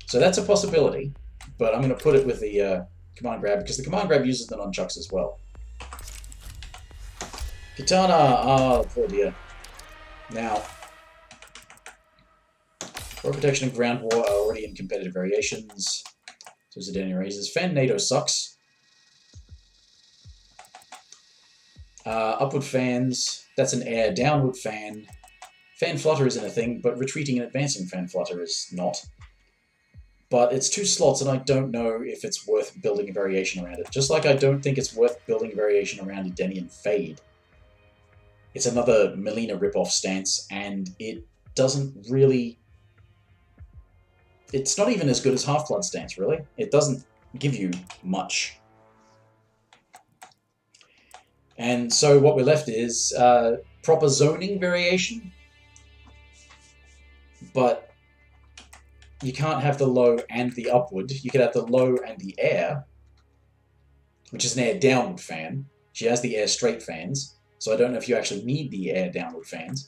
So that's a possibility, but I'm going to put it with the command grab, because the command grab uses the nunchucks as well. Kitana! Ah, poor dear. Now, Road Protection and Ground War are already in competitive variations. So Zidane raises. Fan NATO sucks. Upward fans, that's an air. Downward fan. Fan flutter isn't a thing, but retreating and advancing fan flutter is not. But it's 2 slots, and I don't know if it's worth building a variation around it. Just like I don't think it's worth building a variation around Edenian Fade. It's another Melina ripoff stance, and it doesn't really... It's not even as good as Half-Blood stance, really. It doesn't give you much. And so what we're left is proper zoning variation, but you can't have the low and the upward. You could have the low and the air, which is an air downward fan. She has the air straight fans, so I don't know if you actually need the air downward fans.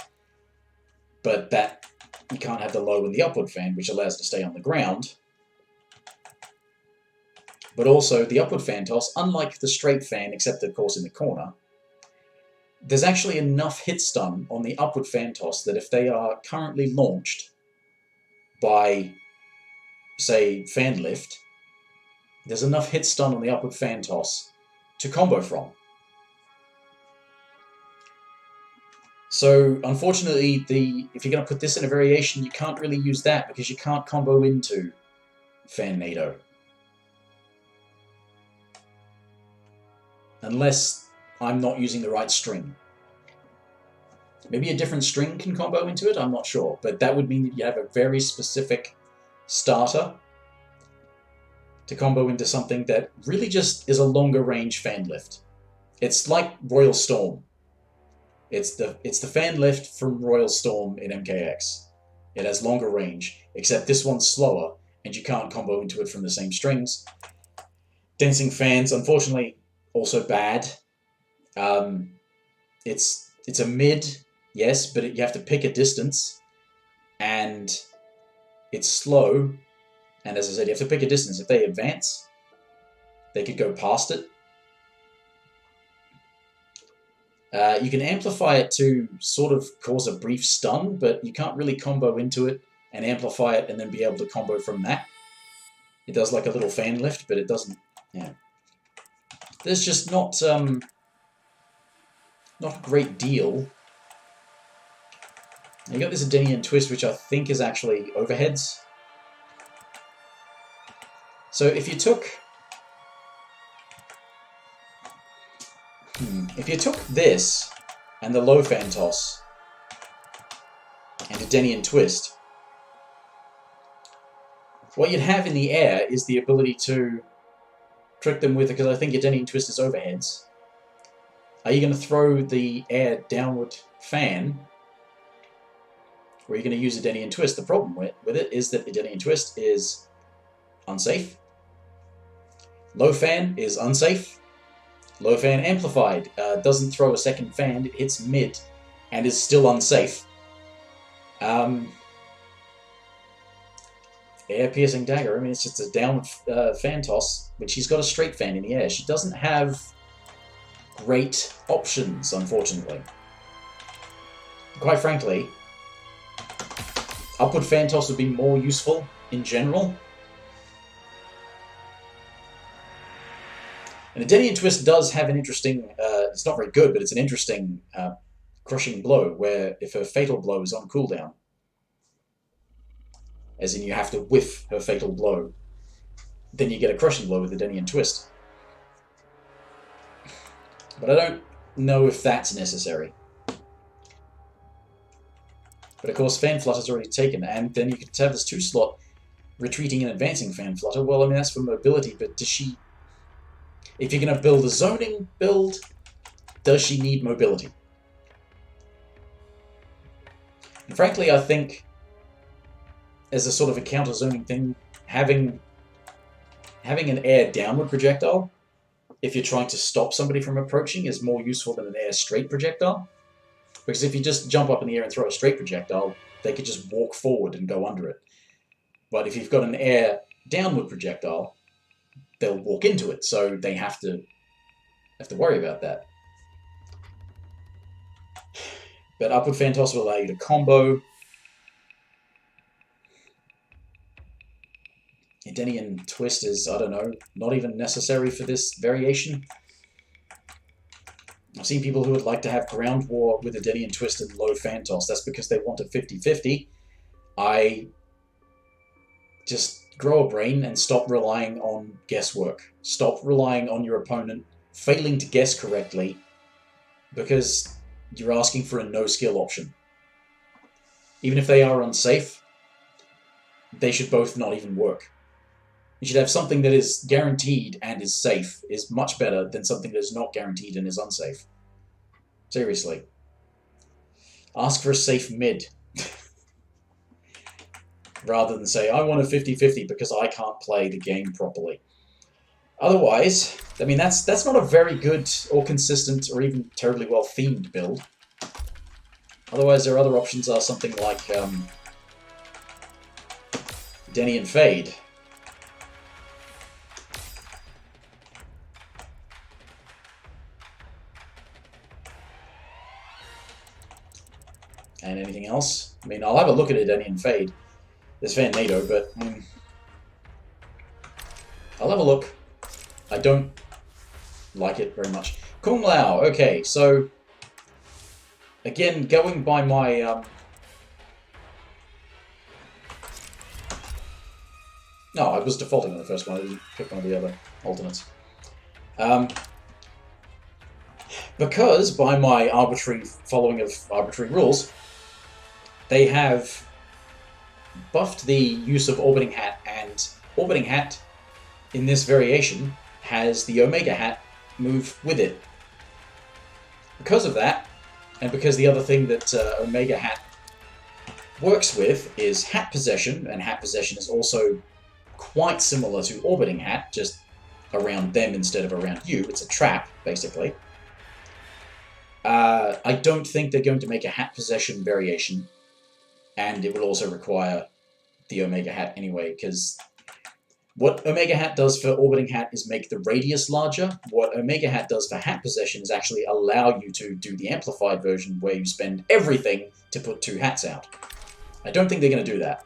But that you can't have the low and the upward fan, which allows it to stay on the ground. But also, the upward fan toss, unlike the straight fan, except of course in the corner, there's actually enough hit stun on the upward fan toss that if they are currently launched by, say, fan lift, there's enough hit stun on the upward fan toss to combo from. So, unfortunately, if you're going to put this in a variation, you can't really use that because you can't combo into fan NATO. Unless I'm not using the right string. Maybe a different string can combo into it, I'm not sure. But that would mean that you have a very specific starter to combo into something that really just is a longer range fan lift. It's like Royal Storm. It's the fan lift from Royal Storm in MKX. It has longer range, except this one's slower, and you can't combo into it from the same strings. Dancing fans, unfortunately, also bad. It's a mid, yes, but you have to pick a distance, and it's slow. And as I said, you have to pick a distance. If they advance, they could go past it. You can amplify it to sort of cause a brief stun, but you can't really combo into it and amplify it and then be able to combo from that. It does like a little fan lift, but it doesn't... Yeah. There's just not a great deal. You got this Edenian twist, which I think is actually overheads. So if you took... If you took this, and the low fan toss, and Edenian twist, what you'd have in the air is the ability to trick them with, because I think Edenian twist is overheads. Are you going to throw the air downward fan, or are you going to use Edenian twist? The problem with it is that Edenian twist is unsafe. Low fan is unsafe. Low fan amplified doesn't throw a second fan, it hits mid and is still unsafe. Air piercing dagger, I mean, it's just a downward fan toss, but she's got a straight fan in the air. She doesn't have great options, unfortunately. Quite frankly, upward fan toss would be more useful in general. And Edenian twist does have an interesting, it's not very good, but it's an interesting crushing blow, where if her fatal blow is on cooldown, as in you have to whiff her fatal blow, then you get a crushing blow with Edenian twist. But I don't know if that's necessary. But of course, fan flutter's already taken, and then you could have this 2-slot retreating and advancing fan flutter. Well, I mean, that's for mobility, but does she... If you're going to build a zoning build, does she need mobility? And frankly, I think, as a sort of a counter-zoning thing, having an air downward projectile, if you're trying to stop somebody from approaching, is more useful than an air straight projectile. Because if you just jump up in the air and throw a straight projectile, they could just walk forward and go under it. But if you've got an air downward projectile, they'll walk into it, so they have to worry about that. But Upward Fan Toss will allow you to combo. Edenian Twist is, I don't know, not even necessary for this variation. I've seen people who would like to have Ground War with Edenian Twist and low Fan Toss. That's because they want a 50-50. I just grow a brain and stop relying on guesswork. Stop relying on your opponent failing to guess correctly because you're asking for a no-skill option. Even if they are unsafe, they should both not even work. You should have something that is guaranteed and is safe is much better than something that is not guaranteed and is unsafe. Seriously. Ask for a safe mid. Rather than say, I want a 50-50 because I can't play the game properly. Otherwise, I mean, that's not a very good or consistent or even terribly well-themed build. Otherwise, their other options are something like Denny and Fade. And anything else? I mean, I'll have a look at it, Denny and Fade. There's Fan NATO, but I'll have a look. I don't like it very much. Kung Lao. Okay, so again, going by my no, I was defaulting on the first one. I didn't pick one of the other alternates. Because by my arbitrary following of arbitrary rules, they have buffed the use of Orbiting Hat, and Orbiting Hat in this variation has the Omega Hat move with it. Because of that, and because the other thing that Omega Hat works with is Hat Possession, and Hat Possession is also quite similar to Orbiting Hat, just around them instead of around you. It's a trap, basically. I don't think they're going to make a Hat Possession variation, and it will also require the Omega Hat anyway, because what Omega Hat does for Orbiting Hat is make the radius larger. What Omega Hat does for Hat Possession is actually allow you to do the amplified version where you spend everything to put 2 hats out. I don't think they're going to do that.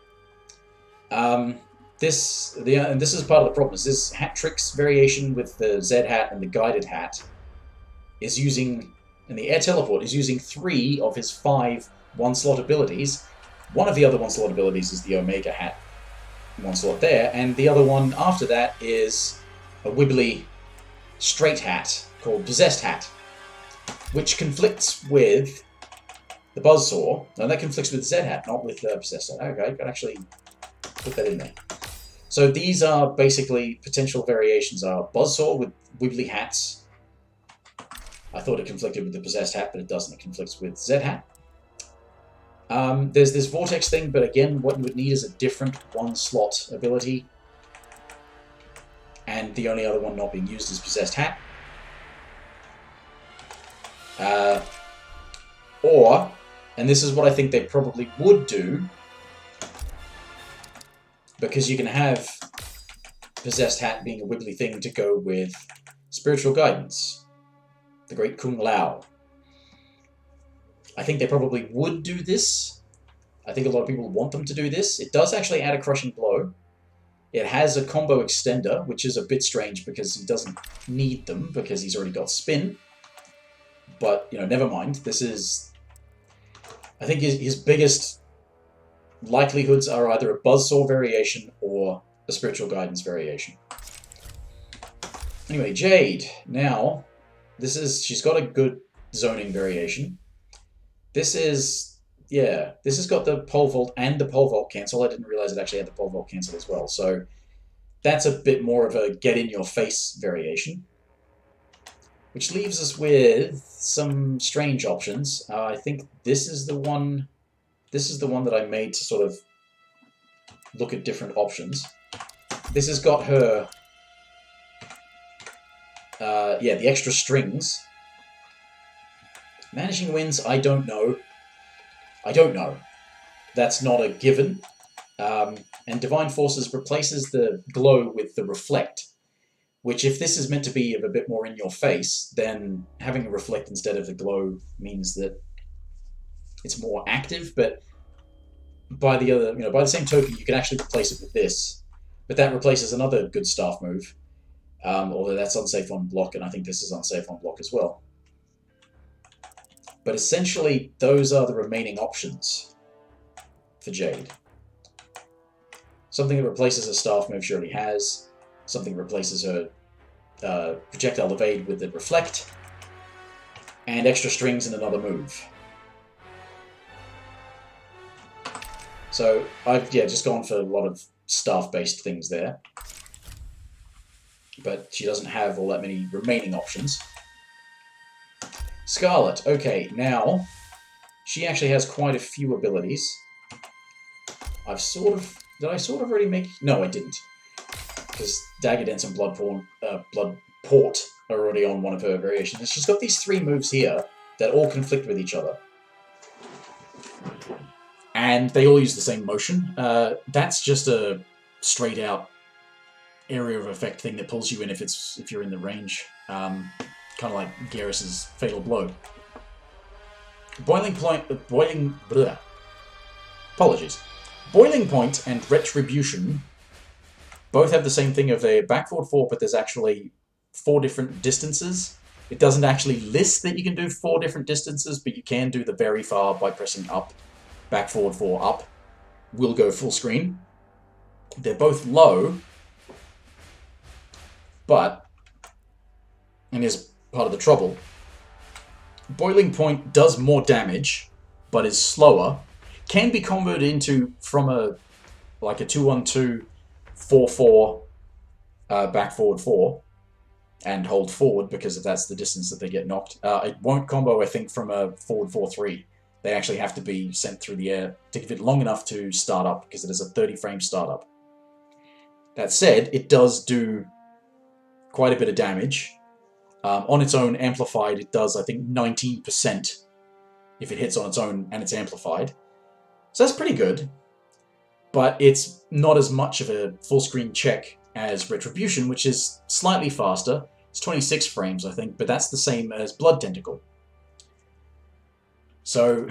And this is part of the problem, is this Hat Tricks variation with the Z Hat and the Guided Hat is using, and the Air Teleport is using 3 of his 5 one-slot abilities. One of the other one-slot abilities is the Omega Hat 1 slot there, and the other one after that is a wibbly straight hat called Possessed Hat, which conflicts with the Buzzsaw. No, that conflicts with Z Hat, not with Possessed Hat. Okay, I can actually put that in there. So these are basically potential variations are Buzzsaw with wibbly hats. I thought it conflicted with the Possessed Hat, but it doesn't. It conflicts with Z Hat. There's this Vortex thing, but again, what you would need is a different 1-slot ability. And the only other one not being used is Possessed Hat. Or, and this is what I think they probably would do, because you can have Possessed Hat being a wibbly thing to go with Spiritual Guidance, the great Kung Lao. I think they probably would do this. I think a lot of people want them to do this. It does actually add a Crushing Blow. It has a combo extender, which is a bit strange because he doesn't need them because he's already got Spin. But, you know, never mind. This is... I think his biggest likelihoods are either a Buzzsaw variation or a Spiritual Guidance variation. Anyway, Jade. Now, she's got a good zoning variation. This is, yeah, this has got the pole vault and the pole vault cancel. I didn't realize it actually had the pole vault cancel as well. So that's a bit more of a get-in-your-face variation. Which leaves us with some strange options. I think this is the one that I made to sort of look at different options. This has got her, yeah, the extra strings. Managing Winds, I don't know. I don't know. That's not a given. And Divine Forces replaces the glow with the reflect, which if this is meant to be a bit more in your face, then having a reflect instead of the glow means that it's more active, but by the other, by the same token, you can actually replace it with this. But that replaces another good staff move, although that's unsafe on block, and I think this is unsafe on block as well. But essentially, those are the remaining options for Jade. Something that replaces her staff move she already has. Something that replaces her projectile evade with the reflect. And extra strings in another move. So I've just gone for a lot of staff-based things there. But she doesn't have all that many remaining options. Skarlet. Okay, now she actually has quite a few abilities. Did I sort of already make... No, I didn't. Because Dagger Dance and Blood Port are already on one of her variations. And she's got these 3 moves here that all conflict with each other. And they all use the same motion. That's just a straight-out area of effect thing that pulls you in if you're in the range. Kind of like Geras' Fatal Blow. Boiling Point and Retribution both have the same thing of a back forward 4, but there's actually 4 different distances. It doesn't actually list that you can do 4 different distances, but you can do the very far by pressing up. Back forward 4 up will go full screen. They're both low, but, and here's part of the trouble, Boiling Point does more damage, but is slower. Can be converted into from a 2-1-2, 4-4, back forward 4, and hold forward because if that's the distance that they get knocked. It won't combo, I think, from a forward 4-3. They actually have to be sent through the air to give it long enough to start up because it is a 30-frame startup. That said, it does do quite a bit of damage. On its own, amplified, it does, I think, 19% if it hits on its own and it's amplified. So that's pretty good. But it's not as much of a full-screen check as Retribution, which is slightly faster. It's 26 frames, I think, but that's the same as Blood Tentacle. So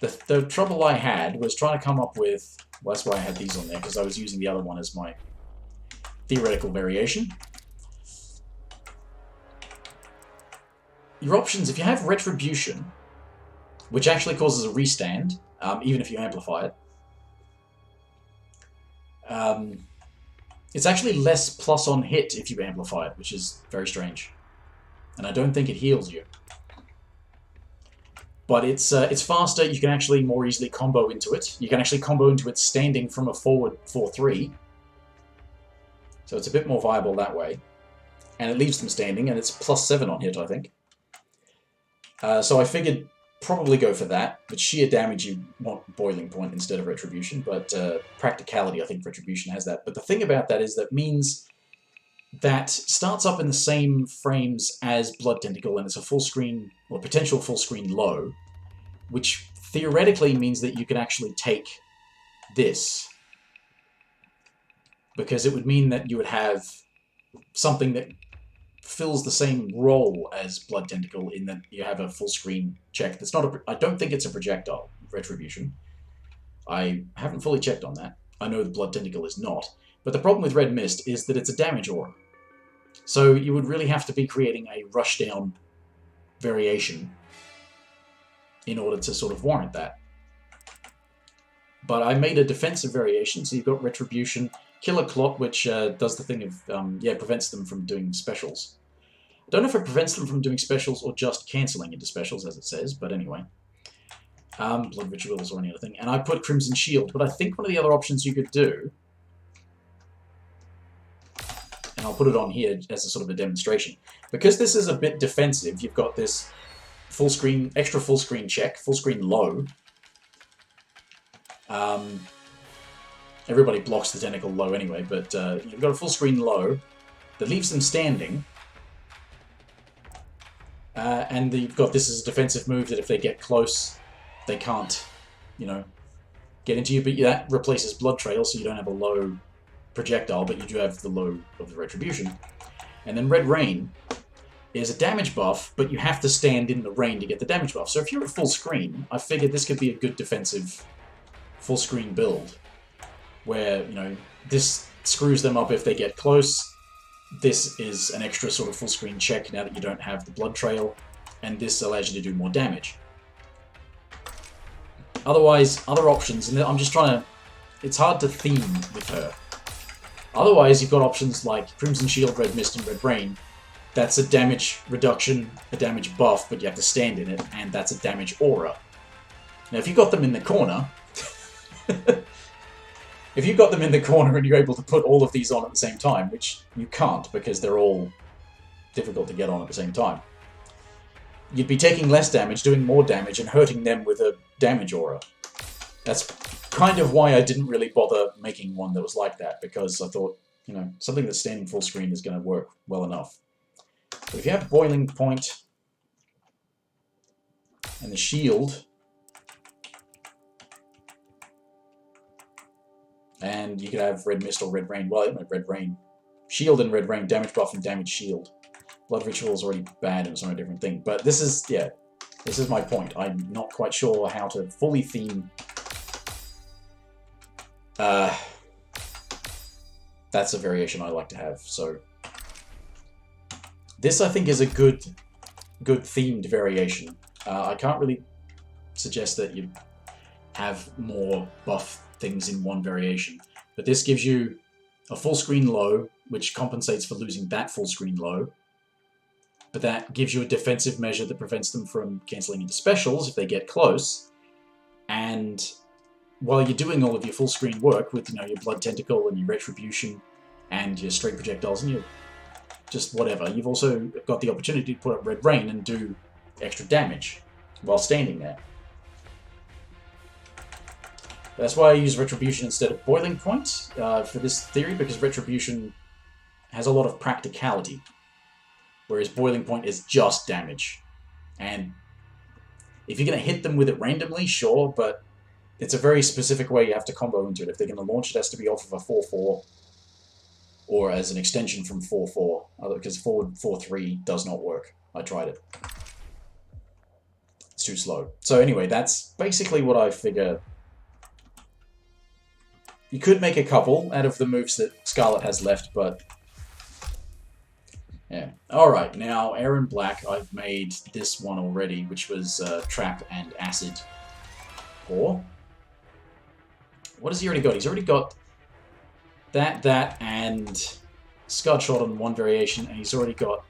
the trouble I had was trying to come up with... Well, that's why I had these on there, because I was using the other one as my theoretical variation. Your options, if you have Retribution, which actually causes a restand, even if you amplify it, it's actually less plus on hit if you amplify it, which is very strange. And I don't think it heals you. But it's faster, you can actually more easily combo into it. You can actually combo into it standing from a forward 4-3. So it's a bit more viable that way. And it leaves them standing, and it's +7 on hit, I think. So I figured probably go for that. But sheer damage, you want Boiling Point instead of Retribution. But practicality, I think Retribution has that. But the thing about that is that means that starts up in the same frames as Blood Tentacle, and it's a full screen, or potential full screen low, which theoretically means that you can actually take this. Because it would mean that you would have something that fills the same role as Blood Tentacle in that you have a full screen check. That's not I don't think it's a projectile, Retribution. I haven't fully checked on that. I know the Blood Tentacle is not. But the problem with Red Mist is that it's a damage aura. So you would really have to be creating a rushdown variation in order to sort of warrant that. But I made a defensive variation, so you've got Retribution, Killer Clot, which does the thing of, prevents them from doing specials. I don't know if it prevents them from doing specials or just cancelling into specials, as it says, but anyway. Blood Rituals or any other thing. And I put Crimson Shield, but I think one of the other options you could do, and I'll put it on here as a sort of a demonstration, because this is a bit defensive, you've got this full screen, extra full screen check, full screen low. Everybody blocks the tentacle low anyway, but you've got a full screen low that leaves them standing. And you've got this as a defensive move that if they get close, they can't, get into you. But that replaces Blood Trail, so you don't have a low projectile, but you do have the low of the Retribution. And then Red Rain is a damage buff, but you have to stand in the rain to get the damage buff. So if you're at full screen, I figured this could be a good defensive full screen build, where, you know, this screws them up if they get close. This is an extra sort of full screen check now that you don't have the blood trail, and this allows you to do more damage. Otherwise, other options, and I'm just trying to... It's hard to theme with her. Otherwise, you've got options like Crimson Shield, Red Mist, and Red Rain. That's a damage reduction, a damage buff, but you have to stand in it, and that's a damage aura. Now, if you've got them in the corner... if you've got them in the corner and you're able to put all of these on at the same time, which you can't because they're all difficult to get on at the same time, you'd be taking less damage, doing more damage, and hurting them with a damage aura. That's kind of why I didn't really bother making one that was like that, because I thought, you know, something that's standing full screen is going to work well enough. But if you have Boiling Point and the shield, and you could have Red Mist or Red Rain. Well, Red Rain. Shield and Red Rain, damage buff and damage shield. Blood Ritual is already bad and it's not a different thing. But this is, yeah, this is my point. I'm not quite sure how to fully theme. That's a variation I like to have. So this, I think, is a good themed variation. I can't really suggest that you have more buff things in one variation, but this gives you a full screen low, which compensates for losing that full screen low, but that gives you a defensive measure that prevents them from cancelling into specials if they get close. And while you're doing all of your full screen work with, you know, your Blood Tentacle and your Retribution and your Straight Projectiles and your just whatever, you've also got the opportunity to put up Red Rain and do extra damage while standing there. That's why I use Retribution instead of Boiling Point for this theory, because Retribution has a lot of practicality, whereas Boiling Point is just damage. And if you're going to hit them with it randomly, sure, but it's a very specific way you have to combo into it. If they're going to launch, it has to be off of a 4-4, or as an extension from 4-4, because forward 4-3 does not work. I tried it. It's too slow. So anyway, that's basically what I figure. You could make a couple out of the moves that Skarlet has left, but yeah. Alright, now Erron Black, I've made this one already, which was Trap and Acid Pour. What has he already got? He's already got that, and Scud Shot on one variation, and he's already got...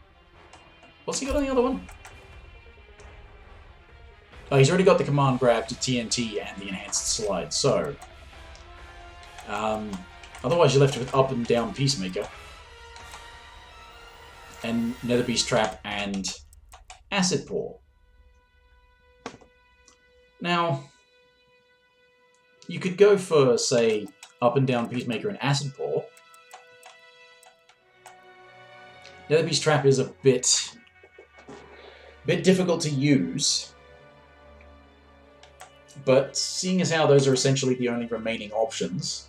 What's he got on the other one? Oh, he's already got the Command Grab to TNT and the Enhanced Slide, so... otherwise you're left with Up and Down Peacemaker, and Nether Beast Trap and Acid Pour. Now, you could go for, say, Up and Down Peacemaker and Acid Pour. Nether Beast Trap is a bit difficult to use, but seeing as how those are essentially the only remaining options,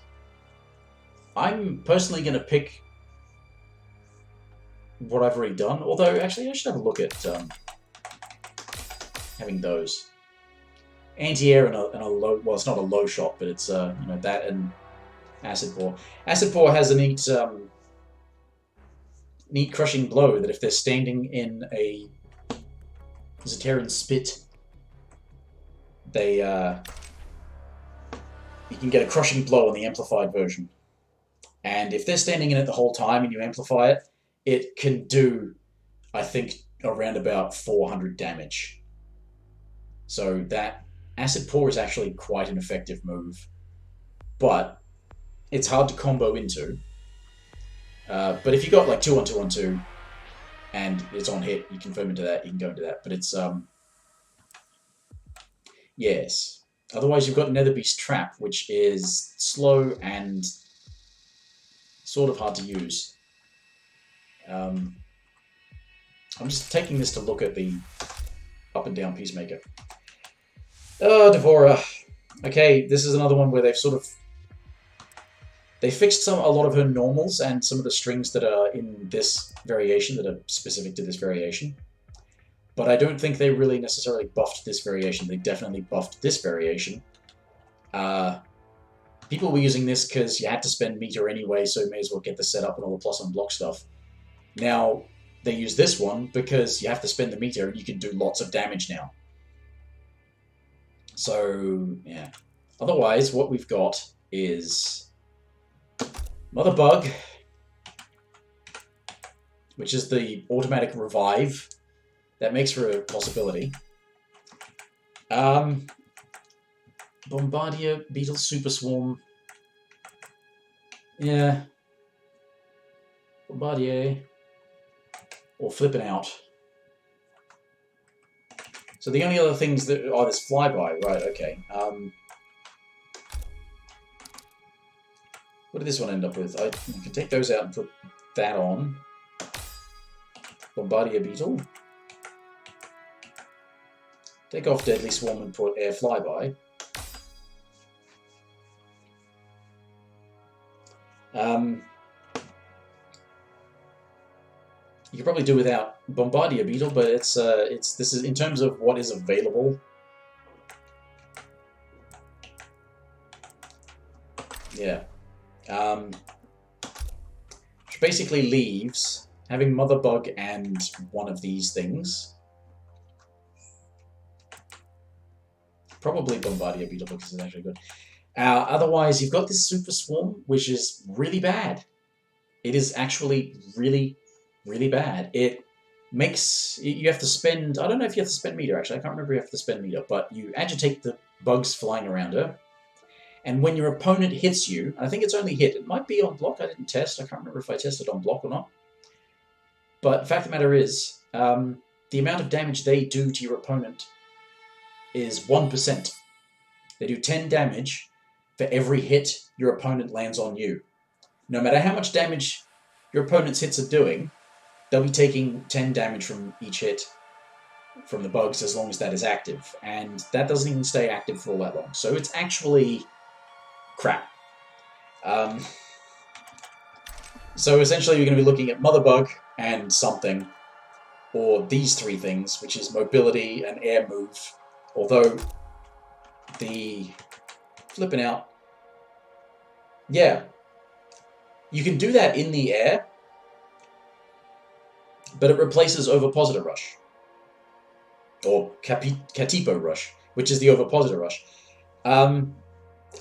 I'm personally going to pick what I've already done. Although, actually, I should have a look at having those. Anti-air and a low... Well, it's not a low shot, but it's, you know, that and Acid Pour. Acid Pour has a neat, neat crushing blow that if they're standing in a Cetrion spit, they, you can get a crushing blow on the amplified version. And if they're standing in it the whole time and you amplify it, it can do, I think, around about 400 damage. So that Acid Pour is actually quite an effective move. But it's hard to combo into. But if you got like 2-on-2-on-2 and it's on hit, you confirm into that, you can go into that. But it's, yes. Otherwise you've got Nether Beast Trap, which is slow and sort of hard to use. I'm just taking this to look at the Up and Down Peacemaker. Oh, Devora. Okay, this is another one where they've They fixed a lot of her normals and some of the strings that are in this variation that are specific to this variation. But I don't think they really necessarily buffed this variation. They definitely buffed this variation. People were using this because you had to spend meter anyway, so you may as well get the setup and all the plus on block stuff. Now, they use this one because you have to spend the meter and you can do lots of damage now. So, yeah. Otherwise, what we've got is Mother Bug, which is the automatic revive. That makes for a possibility. Bombardier, Beetle, Super Swarm. Yeah. Bombardier. Or Flipping Out. So the only other things that... Oh, there's Flyby. Right, okay. What did this one end up with? I can take those out and put that on. Bombardier Beetle. Take off Deadly Swarm and put Air Flyby. You could probably do without Bombardier Beetle, but this is in terms of what is available. Yeah. Which basically leaves having Mother Bug and one of these things. Probably Bombardier Beetle because it's actually good. Otherwise, you've got this Super Swarm, which is really bad. It is actually really, really bad. It makes... You have to spend... I don't know if you have to spend meter, actually. I can't remember if you have to spend meter. But you agitate the bugs flying around her. And when your opponent hits you... I think it's only hit. It might be on block. I didn't test. I can't remember if I tested on block or not. But the fact of the matter is, the amount of damage they do to your opponent is 1%. They do 10 damage for every hit your opponent lands on you. No matter how much damage your opponent's hits are doing, they'll be taking 10 damage from each hit from the bugs as long as that is active. And that doesn't even stay active for all that long. So it's actually crap. So essentially we're going to be looking at Mother Bug and something, or these three things, which is mobility and air move. Although the Flipping Out, yeah, you can do that in the air, but it replaces Ovipositor Rush, or Katipo Rush, which is the Ovipositor Rush, and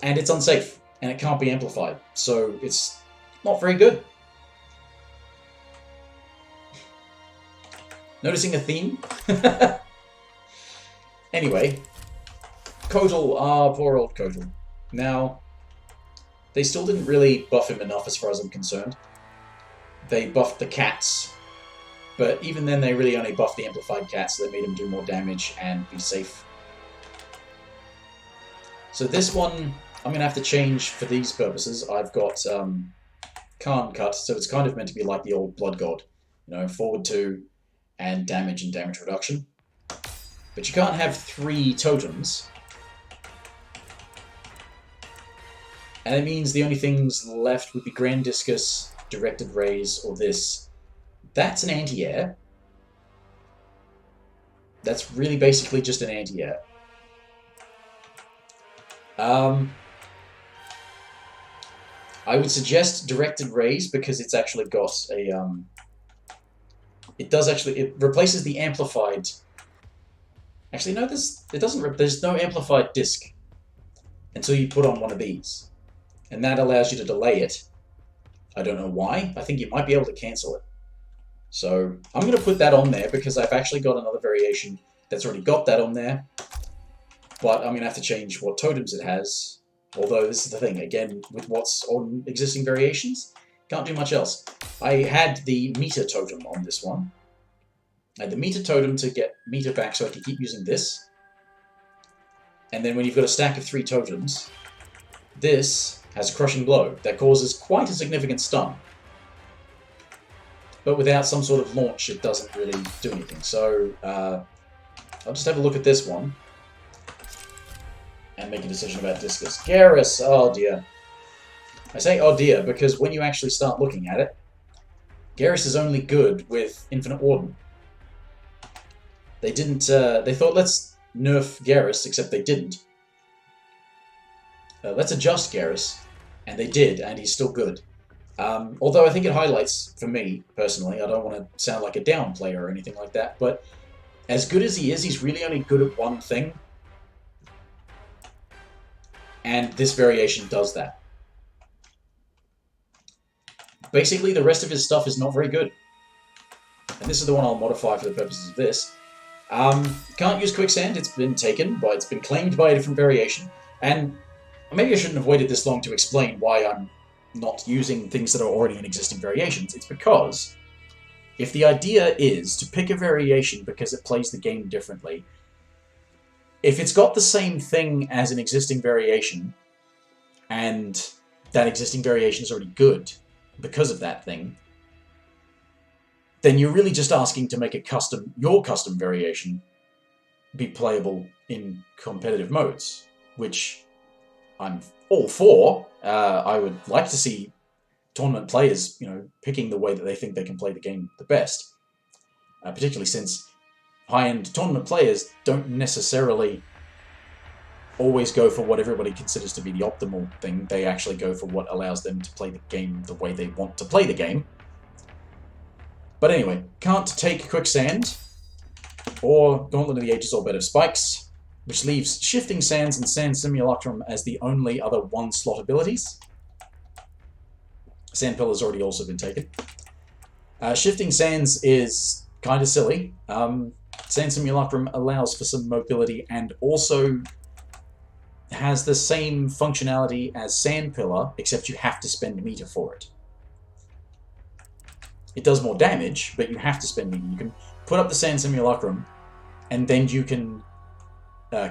it's unsafe, and it can't be amplified, so it's not very good. Noticing a theme? Anyway, Kotal, poor old Kotal. Now, they still didn't really buff him enough as far as I'm concerned. They buffed the cats, but even then they really only buffed the amplified cats, so they made him do more damage and be safe. So this one, I'm going to have to change for these purposes. I've got Khan cut, so it's kind of meant to be like the old Blood God. You know, forward 2 and damage reduction. But you can't have 3 totems. And it means the only things left would be Grand Discus, Directed Rays, or this. That's an anti-air. That's really basically just an anti-air. I would suggest Directed Rays because it's actually got a... it replaces the amplified... Actually, no, there's no amplified disc until you put on one of these. And that allows you to delay it. I don't know why. I think you might be able to cancel it. So I'm going to put that on there because I've actually got another variation that's already got that on there. But I'm going to have to change what totems it has. Although this is the thing, again, with what's on existing variations, can't do much else. I had the meter totem on this one. I had the meter totem to get meter back so I could keep using this. And then when you've got a stack of 3 totems, this has a crushing blow that causes quite a significant stun. But without some sort of launch, it doesn't really do anything. So I'll just have a look at this one and make a decision about Discus. Geras, oh dear. I say oh dear because when you actually start looking at it, Geras is only good with Infinite Warden. They didn't. They thought let's nerf Geras, except they didn't. Let's adjust Geras, and they did, and he's still good. Although I think it highlights, for me personally, I don't want to sound like a down player or anything like that, but as good as he is, he's really only good at one thing, and this variation does that. Basically, the rest of his stuff is not very good. And this is the one I'll modify for the purposes of this. Can't use Quicksand, it's been taken, but it's been claimed by a different variation. And maybe I shouldn't have waited this long to explain why I'm not using things that are already in existing variations. It's because if the idea is to pick a variation because it plays the game differently, if it's got the same thing as an existing variation, and that existing variation is already good because of that thing, then you're really just asking to make your custom variation be playable in competitive modes, which I'm all for. I would like to see tournament players, picking the way that they think they can play the game the best. Particularly since high-end tournament players don't necessarily always go for what everybody considers to be the optimal thing. They actually go for what allows them to play the game the way they want to play the game. But anyway, can't take Quicksand, or Gauntlet of the Ages or Bed of Spikes, which leaves Shifting Sands and Sand Simulacrum as the only other one-slot abilities. Sand Pillar's already also been taken. Shifting Sands is kind of silly. Sand Simulacrum allows for some mobility and also has the same functionality as Sand Pillar, except you have to spend meter for it. It does more damage, but you have to spend meter. You can put up the Sand Simulacrum, and then you can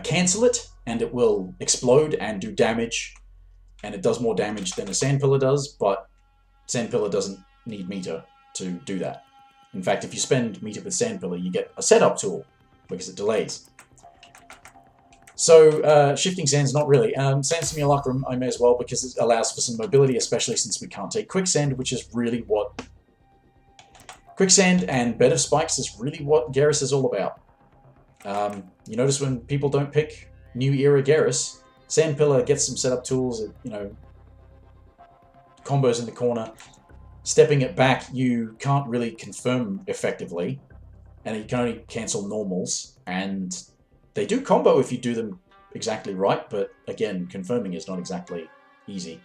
cancel it, and it will explode and do damage, and it does more damage than a Sand Pillar does, but Sand Pillar doesn't need meter to do that. In fact, if you spend meter with Sand Pillar, you get a setup tool, because it delays. So, Shifting Sands, not really. Sand Simulacrum, I may as well, because it allows for some mobility, especially since we can't take Quicksand, which is really what... Quicksand and Bed of Spikes is really what Geras is all about. You notice when people don't pick New Era Geras, Sand Pillar gets some setup tools, combos in the corner. Stepping it back, you can't really confirm effectively, and you can only cancel normals, and they do combo if you do them exactly right, but again, confirming is not exactly easy.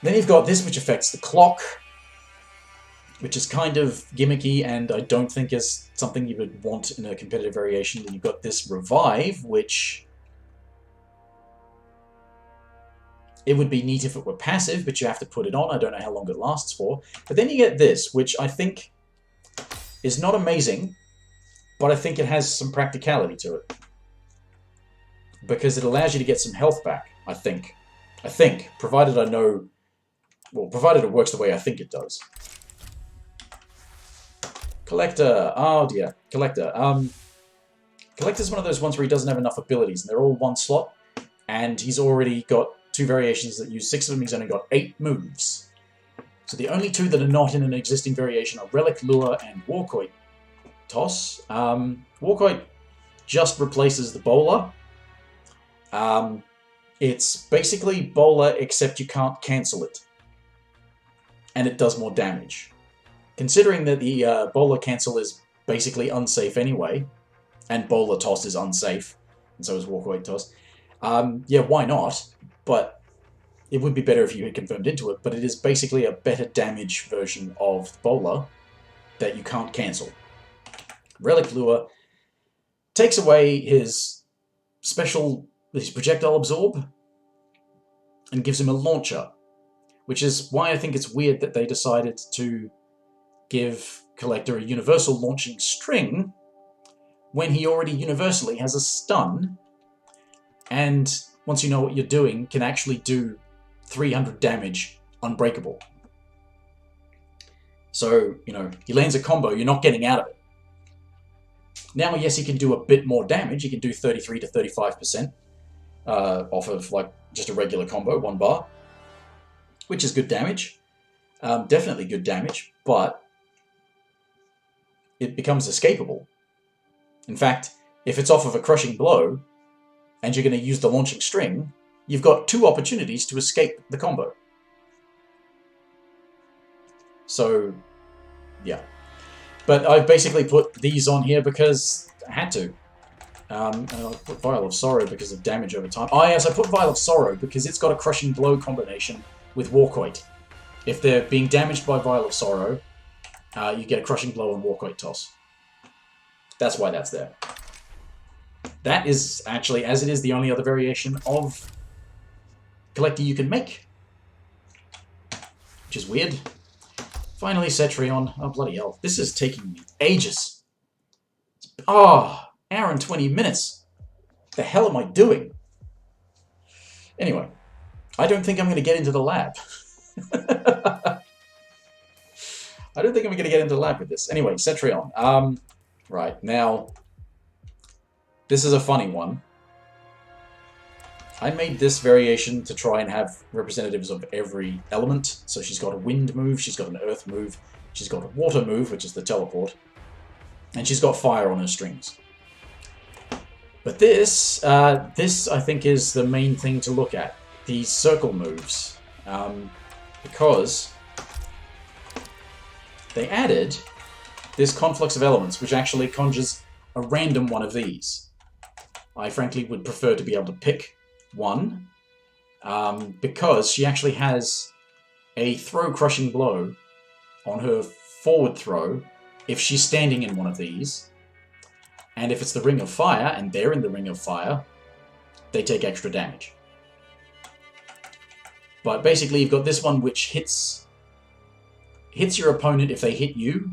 Then you've got this, which affects the clock, which is kind of gimmicky, and I don't think is something you would want in a competitive variation. Then you've got this Revive, which... it would be neat if it were passive, but you have to put it on. I don't know how long it lasts for. But then you get this, which I think is not amazing, but I think it has some practicality to it. Because it allows you to get some health back, I think. Provided I know... well, provided it works the way I think it does. Collector. Oh dear. Collector. Collector's one of those ones where he doesn't have enough abilities, and they're all one slot, and he's already got 2 variations that use 6 of them. He's only got 8 moves. So the only 2 that are not in an existing variation are Relic, Lure, and Warcoit Toss. Warcoit just replaces the Bowler. It's basically Bowler, except you can't cancel it. And it does more damage. Considering that the Bowler cancel is basically unsafe anyway, and Bowler Toss is unsafe, and so is Warcoit Toss, yeah, why not? But it would be better if you had confirmed into it, but it is basically a better damage version of the Bowler that you can't cancel. Relic Lure takes away his projectile absorb and gives him a launcher, which is why I think it's weird that they decided to give Collector a universal launching string when he already universally has a stun, and once you know what you're doing, can actually do 300 damage unbreakable. So, he lands a combo, you're not getting out of it. Now, yes, he can do a bit more damage. He can do 33 to 35% off of, just a regular combo, 1 bar. which is good damage. Definitely good damage, but it becomes escapable. In fact, if it's off of a crushing blow, and you're going to use the launching string, you've got 2 opportunities to escape the combo. So, yeah. But I've basically put these on here because I had to. And I put Vial of Sorrow because of damage over time. Oh yes, I put Vial of Sorrow because it's got a crushing blow combination with Warquoit. If they're being damaged by Vial of Sorrow, you get a crushing blow and Warquoit toss. That's why that's there. That is actually, as it is, the only other variation of Collector you can make. Which is weird. Finally, Cetrion. Oh, bloody hell. This is taking me ages. Oh, hour and 20 minutes. What the hell am I doing? Anyway, I don't think I'm going to get into the lab. I don't think I'm going to get into the lab with this. Anyway, Cetrion. Right, now, this is a funny one. I made this variation to try and have representatives of every element. So she's got a wind move, she's got an earth move, she's got a water move, which is the teleport, and she's got fire on her strings. But this I think is the main thing to look at. These circle moves. Because they added this conflux of elements, which actually conjures a random one of these. I frankly would prefer to be able to pick one, because she actually has a throw crushing blow on her forward throw if she's standing in one of these, and if it's the Ring of Fire and they're in the Ring of Fire, they take extra damage. But basically you've got this one which hits your opponent if they hit you.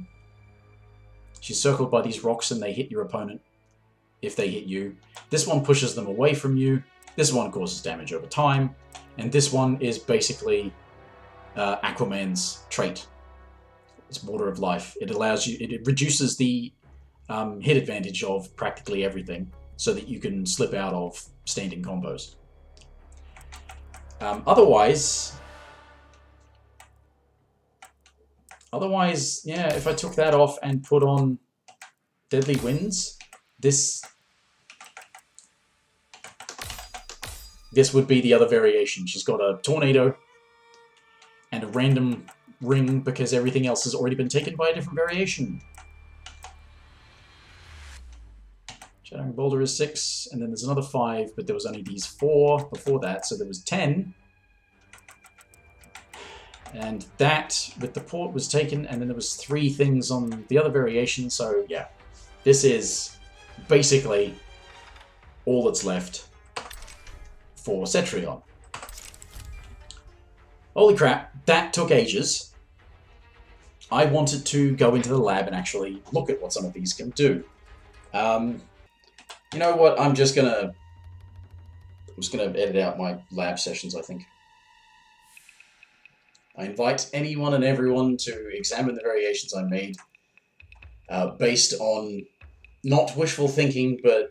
She's circled by these rocks and they hit your opponent if they hit you. This one pushes them away from you. This one causes damage over time. And this one is basically Aquaman's trait. It's Water of Life. It allows you, it reduces the hit advantage of practically everything so that you can slip out of standing combos. Otherwise, yeah, if I took that off and put on Deadly Winds, this would be the other variation. She's got a tornado and a random ring because everything else has already been taken by a different variation. Shattering Boulder is 6, and then there's another 5, but there was only these 4 before that, so there was 10. And that, with the port, was taken, and then there was 3 things on the other variation, so yeah. This is basically all that's left for Cetrion. Holy crap, that took ages. I wanted to go into the lab and actually look at what some of these can do. You know what, I'm just gonna edit out my lab sessions, I think. I invite anyone and everyone to examine the variations I made based on not wishful thinking, but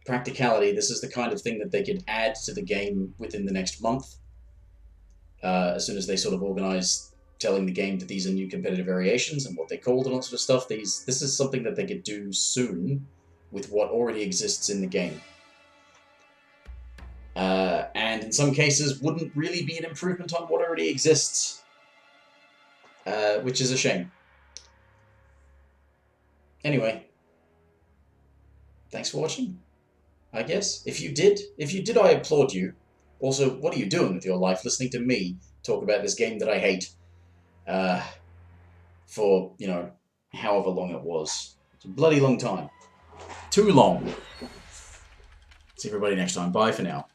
practicality. This is the kind of thing that they could add to the game within the next month. As soon as they sort of organize telling the game that these are new competitive variations and what they called and all sort of stuff, this is something that they could do soon with what already exists in the game. And in some cases wouldn't really be an improvement on what already exists, which is a shame. Anyway, thanks for watching, I guess. If you did, I applaud you. Also, what are you doing with your life listening to me talk about this game that I hate for, you know, however long it was. It's a bloody long time. Too long. See everybody next time. Bye for now.